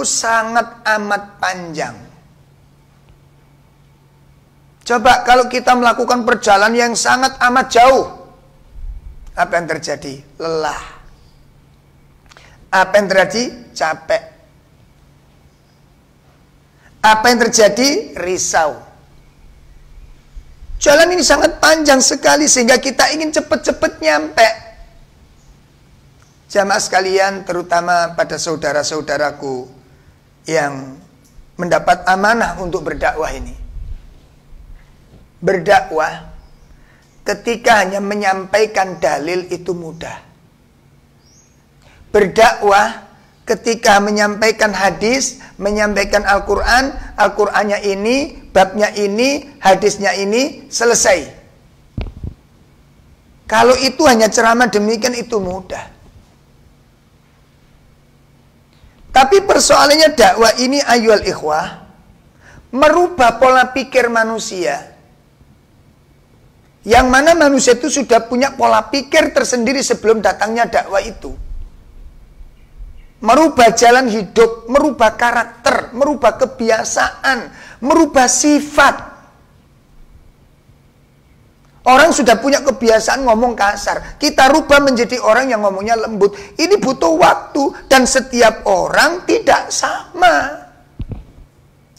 sangat amat panjang. Coba kalau kita melakukan perjalanan yang sangat amat jauh, apa yang terjadi? Lelah. Apa yang terjadi? Capek. Apa yang terjadi? Risau. Jalan ini sangat panjang sekali sehingga kita ingin cepat-cepat nyampe. Jamaah sekalian, terutama pada saudara-saudaraku yang mendapat amanah untuk berdakwah ini. Berdakwah ketika hanya menyampaikan dalil itu mudah. Berdakwah ketika menyampaikan hadis, menyampaikan Al-Quran, Al-Qurannya ini, babnya ini, hadisnya ini, selesai. Kalau itu hanya ceramah demikian, itu mudah. Tapi persoalannya dakwah ini, ayyuhal ikhwah, merubah pola pikir manusia. Yang mana manusia itu sudah punya pola pikir tersendiri sebelum datangnya dakwah itu. Merubah jalan hidup, merubah karakter, merubah kebiasaan, merubah sifat. Orang sudah punya kebiasaan ngomong kasar. Kita rubah menjadi orang yang ngomongnya lembut. Ini butuh waktu. Dan setiap orang tidak sama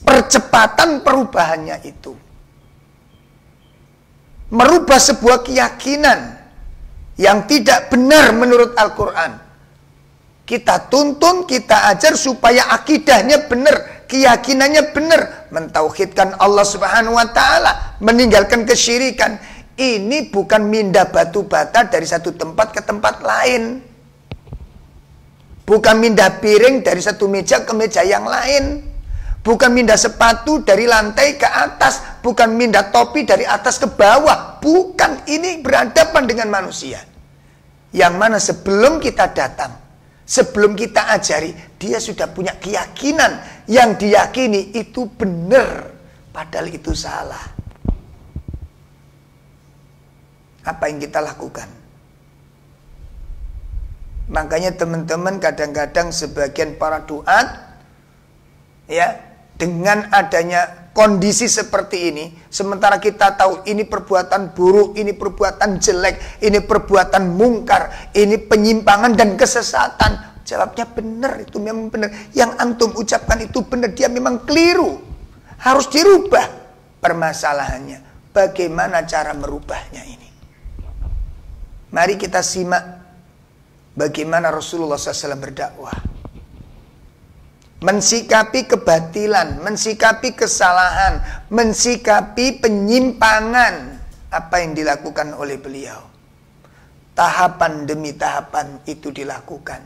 percepatan perubahannya itu. Merubah sebuah keyakinan yang tidak benar menurut Al-Quran. Kita tuntun, kita ajar supaya akidahnya benar, keyakinannya benar, mentauhidkan Allah Subhanahu wa taala, meninggalkan kesyirikan. Ini bukan mindah batu bata dari satu tempat ke tempat lain. Bukan mindah piring dari satu meja ke meja yang lain. Bukan mindah sepatu dari lantai ke atas, bukan mindah topi dari atas ke bawah. Bukan, ini berhadapan dengan manusia. Yang mana sebelum kita datang, sebelum kita ajari, dia sudah punya keyakinan yang diyakini itu benar, padahal itu salah. Apa yang kita lakukan? Makanya teman-teman, kadang-kadang sebagian para duat, ya, dengan adanya kondisi seperti ini, sementara kita tahu ini perbuatan buruk, ini perbuatan jelek, ini perbuatan mungkar, ini penyimpangan dan kesesatan. Jawabnya benar, itu memang benar. Yang antum ucapkan itu benar, dia memang keliru. Harus dirubah. Permasalahannya, bagaimana cara merubahnya ini? Mari kita simak bagaimana Rasulullah SAW berdakwah. Mensikapi kebatilan, mensikapi kesalahan, mensikapi penyimpangan. Apa yang dilakukan oleh beliau? Tahapan demi tahapan itu dilakukan.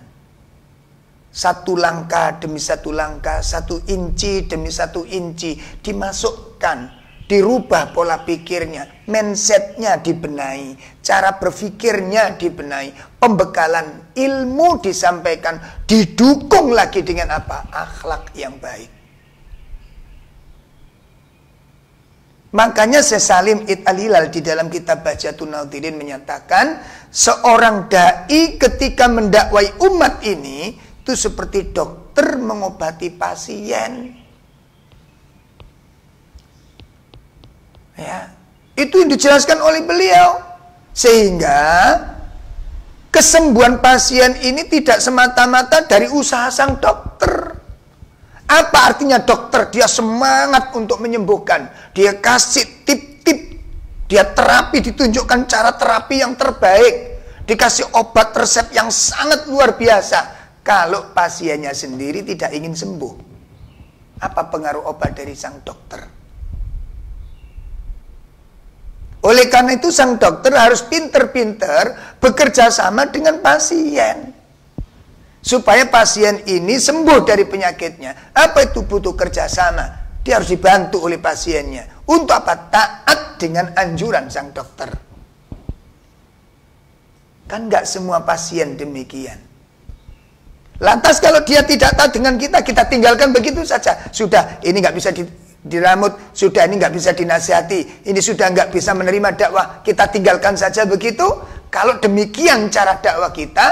Satu langkah demi satu langkah, satu inci demi satu inci dimasukkan. Dirubah pola pikirnya, mindsetnya dibenahi, cara berpikirnya dibenahi, pembekalan ilmu disampaikan, didukung lagi dengan apa? Akhlak yang baik. Makanya Syekh Salim Id Al-Hilal di dalam kitab Bahjatul Nadhirin menyatakan, seorang dai ketika mendakwai umat ini itu seperti dokter mengobati pasien. Ya, itu yang dijelaskan oleh beliau. Sehingga kesembuhan pasien ini tidak semata-mata dari usaha sang dokter. Apa artinya dokter? Dia semangat untuk menyembuhkan. Dia kasih tip-tip. Dia terapi, ditunjukkan cara terapi yang terbaik. Dikasih obat resep yang sangat luar biasa. Kalau pasiennya sendiri tidak ingin sembuh, apa pengaruh obat dari sang dokter? Oleh Oleh karena itu sang dokter harus pinter-pinter bekerja sama dengan pasien. Supaya pasien ini sembuh dari penyakitnya. Apa itu butuh kerjasama? Dia harus dibantu oleh pasiennya. Untuk apa? Taat dengan anjuran sang dokter. Kan nggak semua pasien demikian. Lantas kalau dia tidak taat dengan kita tinggalkan begitu saja. Sudah, ini nggak bisa diramut. Sudah, ini nggak bisa dinasihati. Ini sudah nggak bisa menerima dakwah. Kita tinggalkan saja begitu. Kalau demikian cara dakwah kita,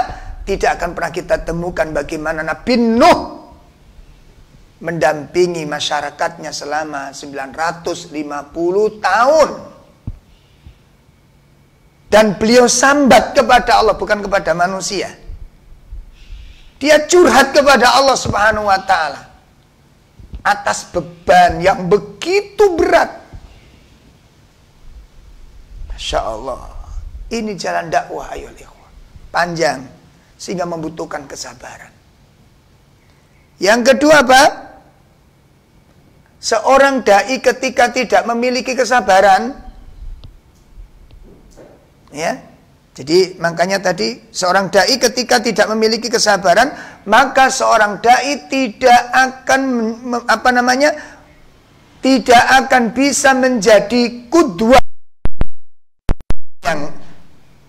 tidak akan pernah kita temukan bagaimana Nabi Nuh mendampingi masyarakatnya selama 950 tahun. Dan beliau sambat kepada Allah, bukan kepada manusia. Dia curhat kepada Allah Subhanahu wa ta'ala atas beban yang begitu berat. Masya Allah. Ini jalan dakwah, ayo ikhwah. Panjang, sehingga membutuhkan kesabaran. Yang kedua apa? Seorang dai ketika tidak memiliki kesabaran, ya, jadi makanya tadi seorang dai ketika tidak memiliki kesabaran, maka seorang dai tidak akan tidak akan bisa menjadi qudwah. Yang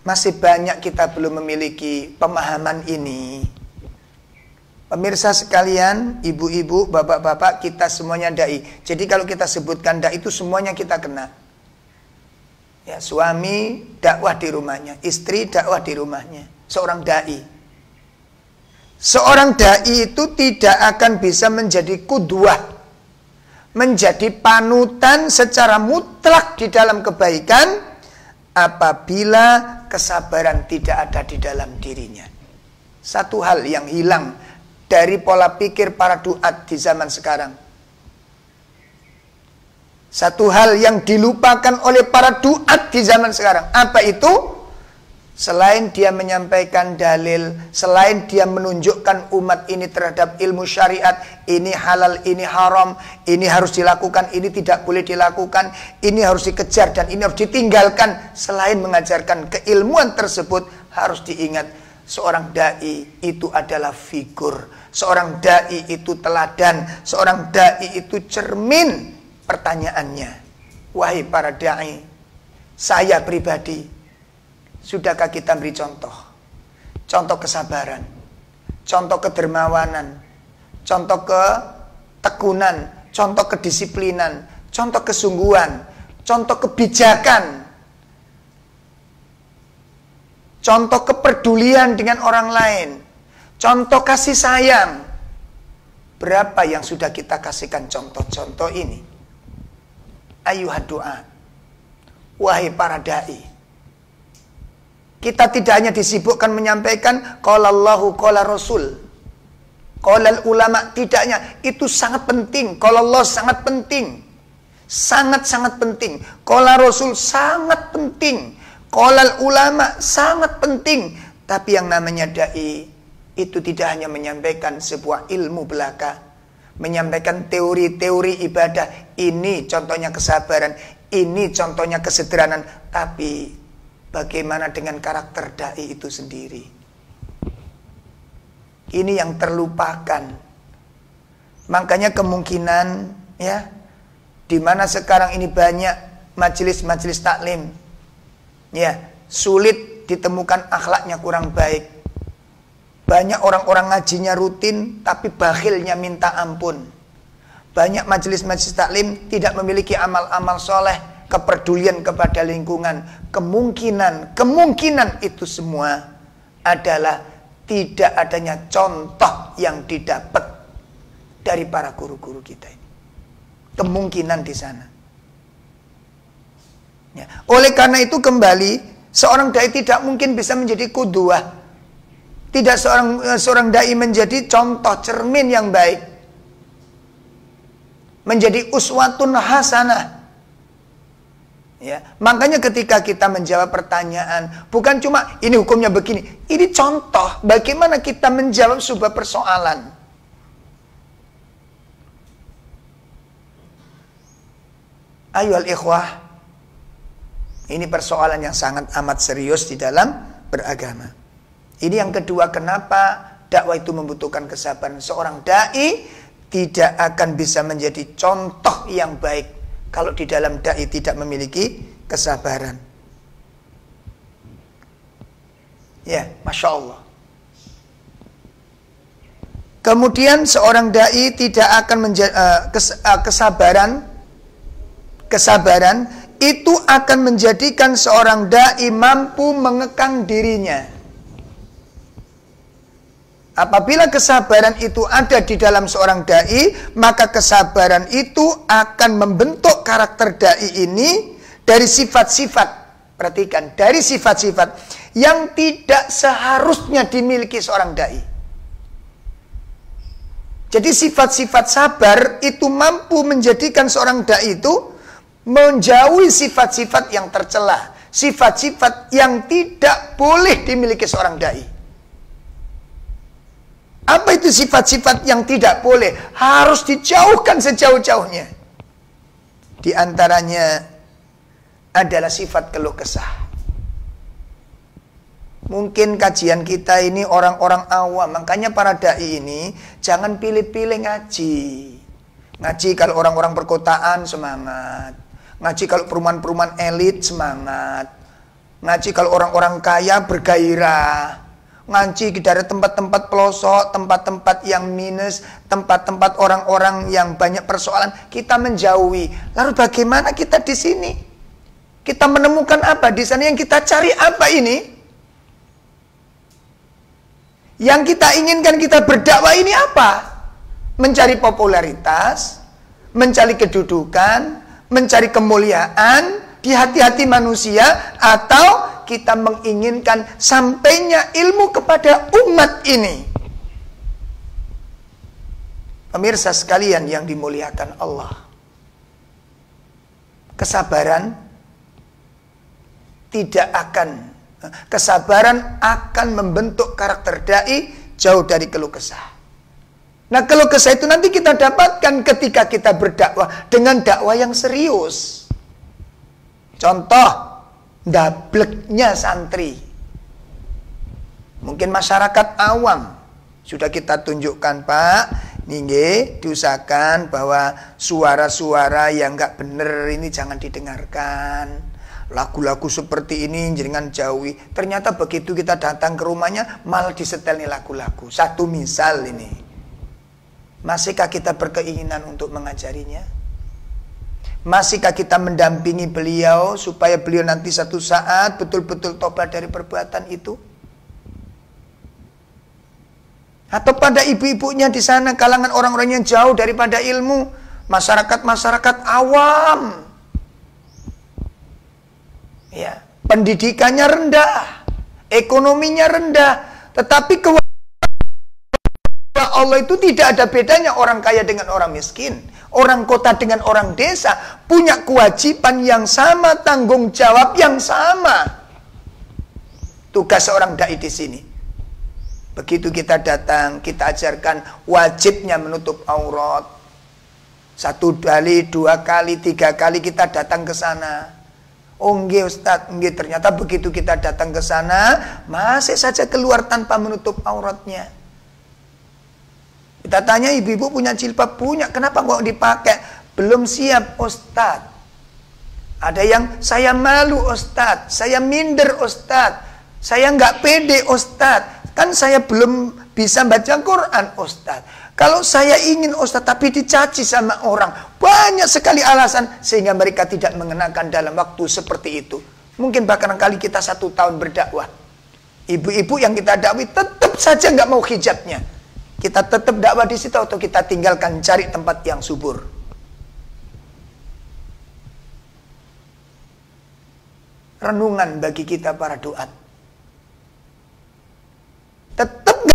masih banyak kita belum memiliki pemahaman ini. Pemirsa sekalian, ibu-ibu, bapak-bapak, kita semuanya dai. Jadi kalau kita sebutkan dai itu semuanya kita kena. Ya, suami dakwah di rumahnya, istri dakwah di rumahnya, seorang dai. Seorang dai itu tidak akan bisa menjadi qudwah, menjadi panutan secara mutlak di dalam kebaikan apabila kesabaran tidak ada di dalam dirinya. Satu hal yang hilang dari pola pikir para duat di zaman sekarang. Satu hal yang dilupakan oleh para duat di zaman sekarang. Apa itu? Selain dia menyampaikan dalil, selain dia menunjukkan umat ini terhadap ilmu syariat, ini halal, ini haram, ini harus dilakukan, ini tidak boleh dilakukan, ini harus dikejar dan ini harus ditinggalkan. Selain mengajarkan keilmuan tersebut, harus diingat, seorang dai itu adalah figur, seorang dai itu teladan, seorang dai itu cermin. Pertanyaannya, wahai para dai, saya pribadi, sudahkah kita beri contoh? Contoh kesabaran, contoh kedermawanan, contoh ketekunan, contoh kedisiplinan, contoh kesungguhan, contoh kebijakan, contoh kepedulian dengan orang lain, contoh kasih sayang. Berapa yang sudah kita kasihkan contoh-contoh ini? Ayuhad du'a, wahai para da'i, kita tidak hanya disibukkan menyampaikan qala Allahu qala Rasul, qala ulama, tidaknya, itu sangat penting. Qala Allah sangat penting, sangat-sangat penting. Qala Rasul sangat penting, qala ulama sangat penting. Tapi yang namanya da'i itu tidak hanya menyampaikan sebuah ilmu belaka, menyampaikan teori-teori ibadah, ini contohnya kesabaran, ini contohnya kesederhanaan, tapi bagaimana dengan karakter dai itu sendiri? Ini yang terlupakan. Makanya kemungkinan, ya, di mana sekarang ini banyak majelis-majelis taklim, ya, sulit ditemukan akhlaknya kurang baik. Banyak orang-orang ngajinya rutin, tapi bakhilnya minta ampun. Banyak majelis-majelis taklim tidak memiliki amal-amal soleh, kepedulian kepada lingkungan. Kemungkinan itu semua adalah tidak adanya contoh yang didapat dari para guru-guru kita ini. Kemungkinan di sana. Ya. Oleh karena itu kembali, seorang dai tidak mungkin bisa menjadi qudwah. Tidak seorang dai menjadi contoh cermin yang baik, menjadi uswatun hasanah. Ya, makanya ketika kita menjawab pertanyaan, bukan cuma ini hukumnya begini, ini contoh bagaimana kita menjawab sebuah persoalan. Ayo al-ikhwah, Ini persoalan yang sangat amat serius di dalam beragama. Ini yang kedua, kenapa dakwah itu membutuhkan kesabaran. Seorang dai tidak akan bisa menjadi contoh yang baik kalau di dalam dai tidak memiliki kesabaran. Ya, Masya Allah. Kemudian seorang dai tidak akan kesabaran itu akan menjadikan seorang dai mampu mengekang dirinya. Apabila kesabaran itu ada di dalam seorang dai, maka kesabaran itu akan membentuk karakter dai ini dari sifat-sifat. Perhatikan, dari sifat-sifat yang tidak seharusnya dimiliki seorang dai. Jadi sifat-sifat sabar itu mampu menjadikan seorang dai itu menjauhi sifat-sifat yang tercela, sifat-sifat yang tidak boleh dimiliki seorang dai. Apa itu sifat-sifat yang tidak boleh? Harus dijauhkan sejauh-jauhnya. Di antaranya adalah sifat keluh kesah. Mungkin kajian kita ini orang-orang awam, makanya para dai ini jangan pilih-pilih ngaji. Ngaji kalau orang-orang perkotaan semangat. Ngaji kalau perumahan-perumahan elit semangat. Ngaji kalau orang-orang kaya bergairah. Ngaji dari tempat-tempat pelosok, tempat-tempat yang minus, tempat-tempat orang-orang yang banyak persoalan, kita menjauhi. Lalu bagaimana kita di sini? Kita menemukan apa di sana? Yang kita cari apa ini? Yang kita inginkan kita berdakwah ini apa? Mencari popularitas, mencari kedudukan, mencari kemuliaan di hati-hati manusia, atau kita menginginkan sampainya ilmu kepada umat ini. Pemirsa sekalian yang dimuliakan Allah, kesabaran akan membentuk karakter dai jauh dari keluh kesah. Nah, keluh kesah itu nanti kita dapatkan ketika kita berdakwah dengan dakwah yang serius. Contoh, dableknya santri. Mungkin masyarakat awam sudah kita tunjukkan, Pak, nggih, diusahakan bahwa suara-suara yang nggak bener ini jangan didengarkan. Lagu-lagu seperti ini jangan jauhi. Ternyata begitu kita datang ke rumahnya malah disetel nih lagu-lagu. Satu misal ini. Masihkah kita berkeinginan untuk mengajarinya? Masihkah kita mendampingi beliau supaya beliau nanti satu saat betul-betul tobat dari perbuatan itu? Atau pada ibu-ibunya di sana, kalangan orang-orang yang jauh daripada ilmu, masyarakat-masyarakat awam, ya, pendidikannya rendah, ekonominya rendah, tetapi Allah itu tidak ada bedanya orang kaya dengan orang miskin, orang kota dengan orang desa, punya kewajiban yang sama, tanggung jawab yang sama. Tugas seorang dai di sini. Begitu kita datang, kita ajarkan wajibnya menutup aurat. 1 kali, 2 kali, 3 kali kita datang ke sana. Oh nggih Ustaz, nggih, ternyata begitu kita datang ke sana masih saja keluar tanpa menutup auratnya. Kita tanya, ibu-ibu punya jilbab? Punya. Kenapa kok dipakai? Belum siap Ustaz. Ada yang saya malu Ustaz, saya minder Ustaz, saya nggak pede Ustaz, kan saya belum bisa baca Quran Ustaz. Kalau saya ingin Ustaz tapi dicaci sama orang, banyak sekali alasan sehingga mereka tidak mengenakan dalam waktu seperti itu. Mungkin bahkan kali kita 1 tahun berdakwah, ibu-ibu yang kita dakwah tetap saja nggak mau hijabnya. Kita tetap dakwah di situ atau kita tinggalkan, cari tempat yang subur. Renungan bagi kita para duat. Tetap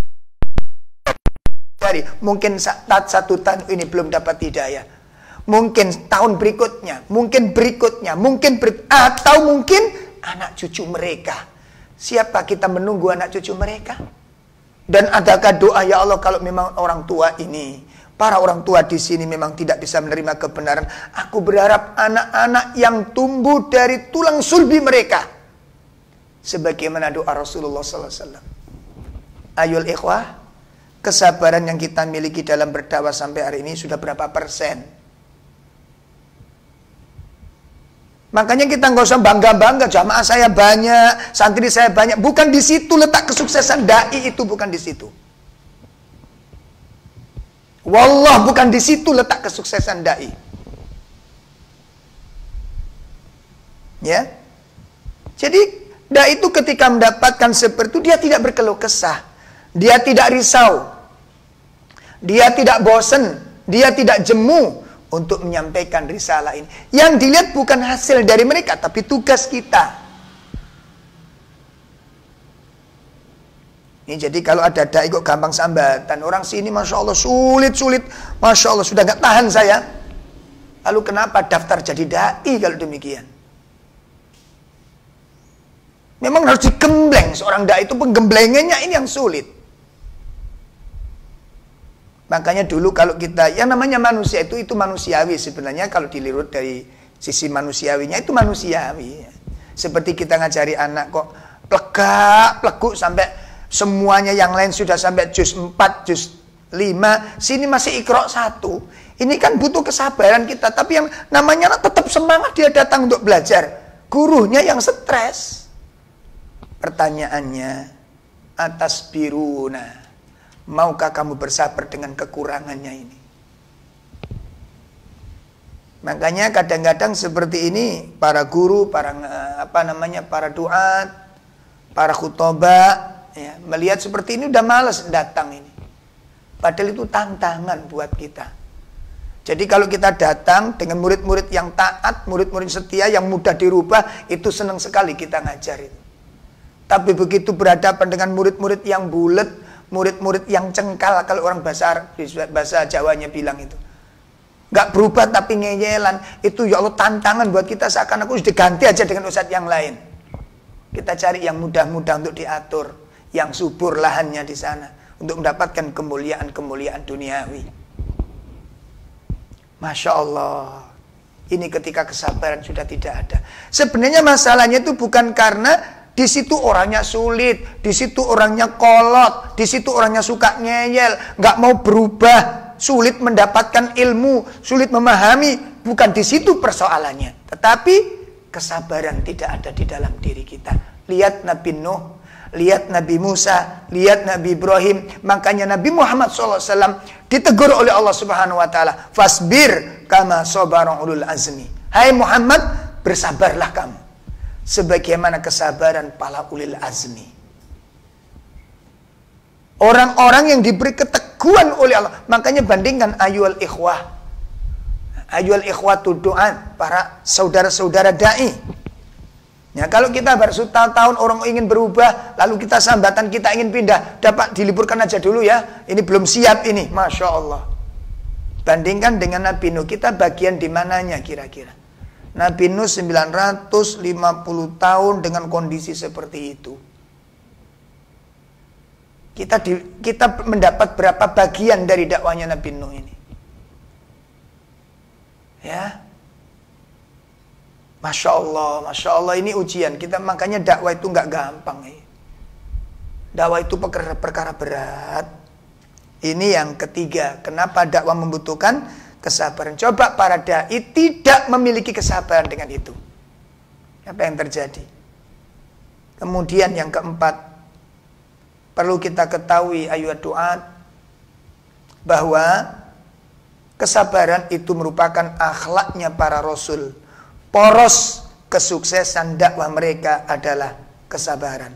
dari mungkin saat 1 tahun ini belum dapat hidayah. Mungkin tahun berikutnya, mungkin berikutnya, atau mungkin anak cucu mereka. Siapa kita menunggu anak cucu mereka? Dan adakah doa, ya Allah, kalau memang orang tua ini Para orang tua di sini memang tidak bisa menerima kebenaran. Aku berharap anak-anak yang tumbuh dari tulang sulbi mereka, sebagaimana doa Rasulullah SAW. Ayol ikhwah, kesabaran yang kita miliki dalam berdakwah sampai hari ini sudah berapa persen? Makanya kita nggak usah bangga-bangga, jamaah saya banyak, santri saya banyak. Bukan di situ letak kesuksesan dai itu, bukan di situ. Wallah, bukan di situ letak kesuksesan dai. Ya. Jadi dai itu ketika mendapatkan seperti itu, dia tidak berkeluh kesah. Dia tidak risau. Dia tidak bosan, dia tidak jemu untuk menyampaikan risalah ini. Yang dilihat bukan hasil dari mereka, tapi tugas kita. Ini jadi kalau ada dai kok gampang sambatan. Orang sini Masya Allah sulit. Masya Allah sudah gak tahan saya. Lalu kenapa daftar jadi dai kalau demikian? Memang harus digembleng. Seorang dai itu penggemblengannya ini yang sulit. Makanya dulu kalau kita, yang namanya manusia itu manusiawi sebenarnya. Kalau dilihat dari sisi manusiawinya itu manusiawi. Seperti kita ngajari anak kok pleguk sampai semuanya yang lain sudah sampai juz 4, juz 5, sini masih Iqra 1. Ini kan butuh kesabaran kita. Tapi yang namanya anak tetap semangat, dia datang untuk belajar. Gurunya yang stres. Pertanyaannya, atas biruna, maukah kamu bersabar dengan kekurangannya ini? Makanya kadang-kadang seperti ini, para guru, para duat, para khutbah, ya, melihat seperti ini udah malas datang ini. Padahal itu tantangan buat kita. Jadi kalau kita datang dengan murid-murid yang taat, murid-murid setia yang mudah dirubah, itu senang sekali kita ngajar itu. Tapi begitu berhadapan dengan murid-murid yang bulet, murid-murid yang cengkal, kalau orang bahasa Jawanya bilang itu, nggak berubah tapi ngeyelan, itu ya Allah tantangan buat kita. Seakan aku sudah ganti aja dengan ustadz yang lain. Kita cari yang mudah-mudah untuk diatur, yang subur lahannya di sana untuk mendapatkan kemuliaan-kemuliaan duniawi. Masya Allah, ini ketika kesabaran sudah tidak ada. Sebenarnya masalahnya itu bukan karena di situ orangnya sulit, di situ orangnya kolot, di situ orangnya suka ngeyel, nggak mau berubah, sulit mendapatkan ilmu, sulit memahami. Bukan di situ persoalannya, tetapi kesabaran tidak ada di dalam diri kita. Lihat Nabi Nuh, lihat Nabi Musa, lihat Nabi Ibrahim. Makanya Nabi Muhammad SAW ditegur oleh Allah Subhanahu Wa Taala, fasbir kama sabara ulul azmi. Hai Muhammad, bersabarlah kamu sebagaimana kesabaran para ulil azmi. Orang-orang yang diberi keteguhan oleh Allah. Makanya bandingkan ayyuhal ikhwah, ayyuhal ikhwatu du'at, para saudara-saudara dai. Ya, kalau kita bertahun-tahun orang ingin berubah, lalu kita sambatan, kita ingin pindah, dapat diliburkan aja dulu ya, ini belum siap ini, Masya Allah. Bandingkan dengan Nabi Nuh, kita bagian di mananya kira-kira? Nabi Nuh 950 tahun dengan kondisi seperti itu. Kita mendapat berapa bagian dari dakwanya Nabi Nuh ini? Ya, Masya Allah, ini ujian kita. Makanya dakwah itu nggak gampang. Dakwah itu perkara berat. Ini yang ketiga. Kenapa dakwah membutuhkan kesabaran? Coba para dai tidak memiliki kesabaran dengan itu, apa yang terjadi? Kemudian yang keempat, perlu kita ketahui ayat duat, bahwa kesabaran itu merupakan akhlaknya para rasul. Poros kesuksesan dakwah mereka adalah kesabaran.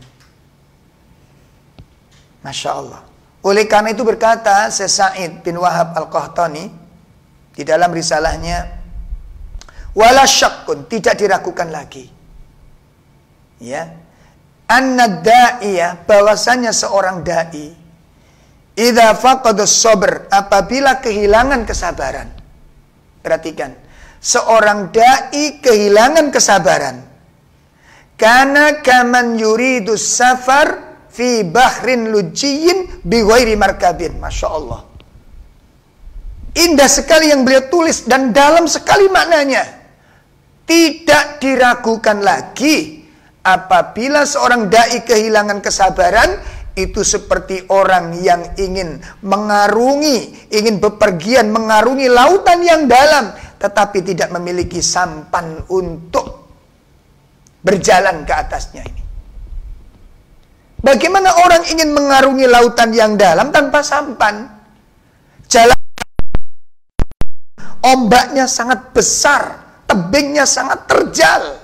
Masya Allah. Oleh karena itu berkata Syekh Sa'id bin Wahab Al-Qahtani di dalam risalahnya, wala syakkun, tidak diragukan lagi, ya, anna da'iyah, bahwasanya seorang dai, idza faqada sabr, apabila kehilangan kesabaran. Perhatikan, seorang dai kehilangan kesabaran, kana kaman yuridu safar fi bahrin lujiyin bi ghairi markabin. Masya Allah. Indah sekali yang beliau tulis dan dalam sekali maknanya. Tidak diragukan lagi apabila seorang dai kehilangan kesabaran, itu seperti orang yang ingin mengarungi, ingin bepergian mengarungi lautan yang dalam, tetapi tidak memiliki sampan untuk berjalan ke atasnya ini. Bagaimana orang ingin mengarungi lautan yang dalam tanpa sampan? Jalan ombaknya sangat besar, tebingnya sangat terjal.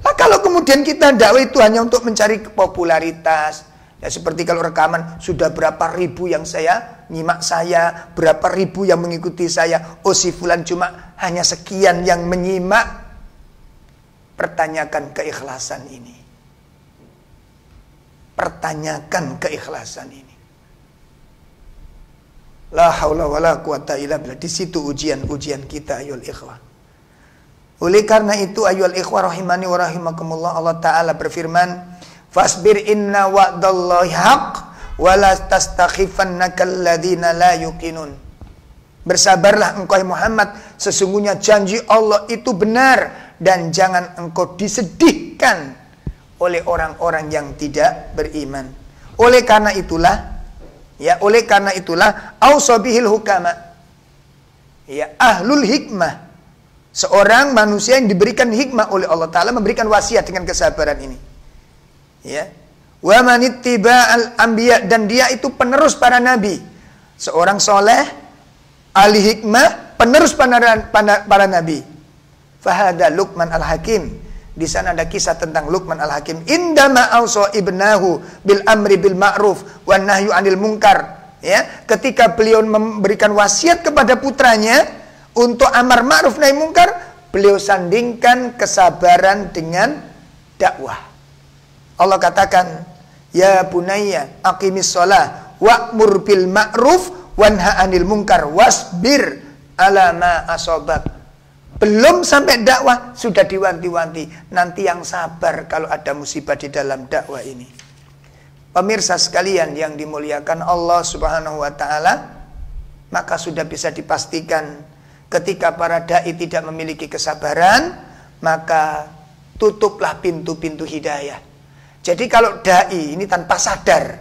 Nah, kalau kemudian kita dakwah itu hanya untuk mencari popularitas, ya seperti kalau rekaman sudah berapa ribu yang saya nyimak saya, berapa ribu yang mengikuti saya, oh si fulan cuma hanya sekian yang menyimak. Pertanyakan keikhlasan ini. Pertanyakan keikhlasan ini. La haula wala quwata illa billah. Di situ ujian kita ayyuhal ikhwah. Oleh karena itu ayyuhal ikhwah rahimani wa rahimakumullah, Allah Ta'ala berfirman, fasbir inna wa'dallahi haq wa la tastakhifannakal ladzina la yuqinun. Bersabarlah engkau Muhammad, sesungguhnya janji Allah itu benar dan jangan engkau disedihkan oleh orang-orang yang tidak beriman. Oleh karena itulah ausabihil hukama, ya ahlul hikmah, seorang manusia yang diberikan hikmah oleh Allah Ta'ala memberikan wasiat dengan kesabaran ini, ya. Wa manittiba'al anbiya, dan dia itu penerus para nabi, seorang soleh, ahli hikmah, penerus para nabi. Fahada Luqman al-Hakim. Di sana ada kisah tentang Luqman al-Hakim. Indama awsa ibnahu bil amri bil ma'ruf wan nahyu 'anil munkar. Ya, ketika beliau memberikan wasiat kepada putranya untuk amar ma'ruf nahi munkar, beliau sandingkan kesabaran dengan dakwah. Allah katakan, ya bunayya aqimis shalah wa'mur bil ma'ruf wanha 'anil munkar wasbir ala ma asabak. Belum sampai dakwah sudah diwanti-wanti, nanti yang sabar kalau ada musibah di dalam dakwah ini. Pemirsa sekalian yang dimuliakan Allah Subhanahu wa Ta'ala, maka sudah bisa dipastikan ketika para dai tidak memiliki kesabaran, maka tutuplah pintu-pintu hidayah. Jadi kalau dai ini tanpa sadar,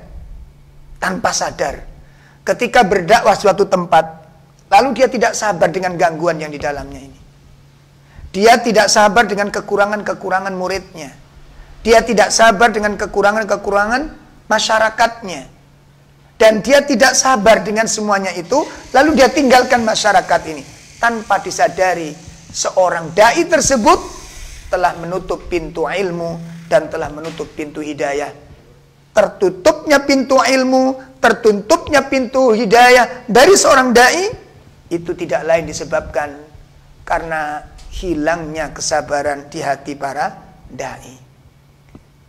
ketika berdakwah suatu tempat, lalu dia tidak sabar dengan gangguan yang di dalamnya ini. Dia tidak sabar dengan kekurangan-kekurangan muridnya. Dia tidak sabar dengan kekurangan-kekurangan masyarakatnya. Dan dia tidak sabar dengan semuanya itu, lalu dia tinggalkan masyarakat ini. Tanpa disadari, seorang dai tersebut telah menutup pintu ilmu dan telah menutup pintu hidayah. Tertutupnya pintu ilmu, tertutupnya pintu hidayah dari seorang dai, itu tidak lain disebabkan karena hilangnya kesabaran di hati para dai.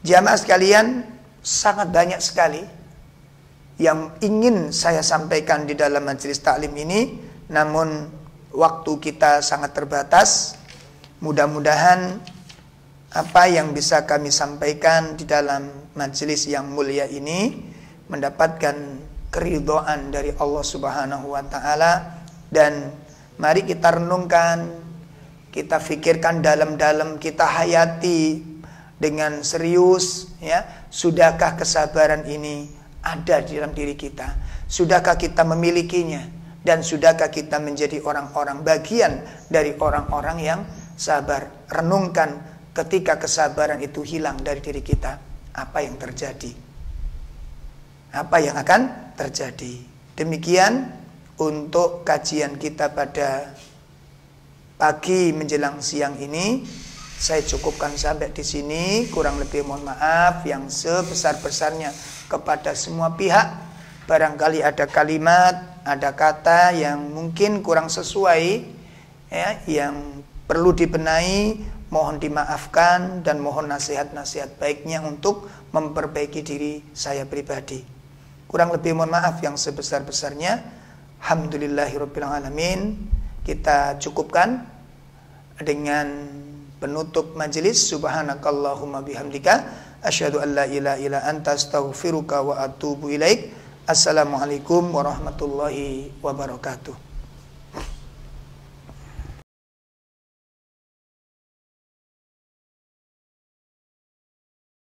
Jamaah sekalian, sangat banyak sekali yang ingin saya sampaikan di dalam majelis taklim ini, namun waktu kita sangat terbatas. Mudah-mudahan apa yang bisa kami sampaikan di dalam majelis yang mulia ini mendapatkan keridhaan dari Allah Subhanahu wa Ta'ala, dan mari kita renungkan, kita fikirkan dalam-dalam, kita hayati dengan serius, ya. Sudahkah kesabaran ini ada di dalam diri kita? Sudahkah kita memilikinya? Dan sudahkah kita menjadi orang-orang bagian dari orang-orang yang sabar? Renungkan ketika kesabaran itu hilang dari diri kita, apa yang terjadi? Apa yang akan terjadi? Demikian untuk kajian kita pada pagi menjelang siang ini. Saya cukupkan sampai di sini. Kurang lebih mohon maaf yang sebesar-besarnya kepada semua pihak. Barangkali ada kalimat, ada kata yang mungkin kurang sesuai, ya, yang perlu dibenahi, mohon dimaafkan dan mohon nasihat-nasihat baiknya untuk memperbaiki diri saya pribadi. Kurang lebih mohon maaf yang sebesar-besarnya. Alhamdulillahirabbil alamin. Kita cukupkan dengan penutup majelis. Subhanakallahumma bihamdika asyhadu an la ilaha illa anta astaghfiruka wa atubu ilaik. Assalamualaikum warahmatullahi wabarakatuh.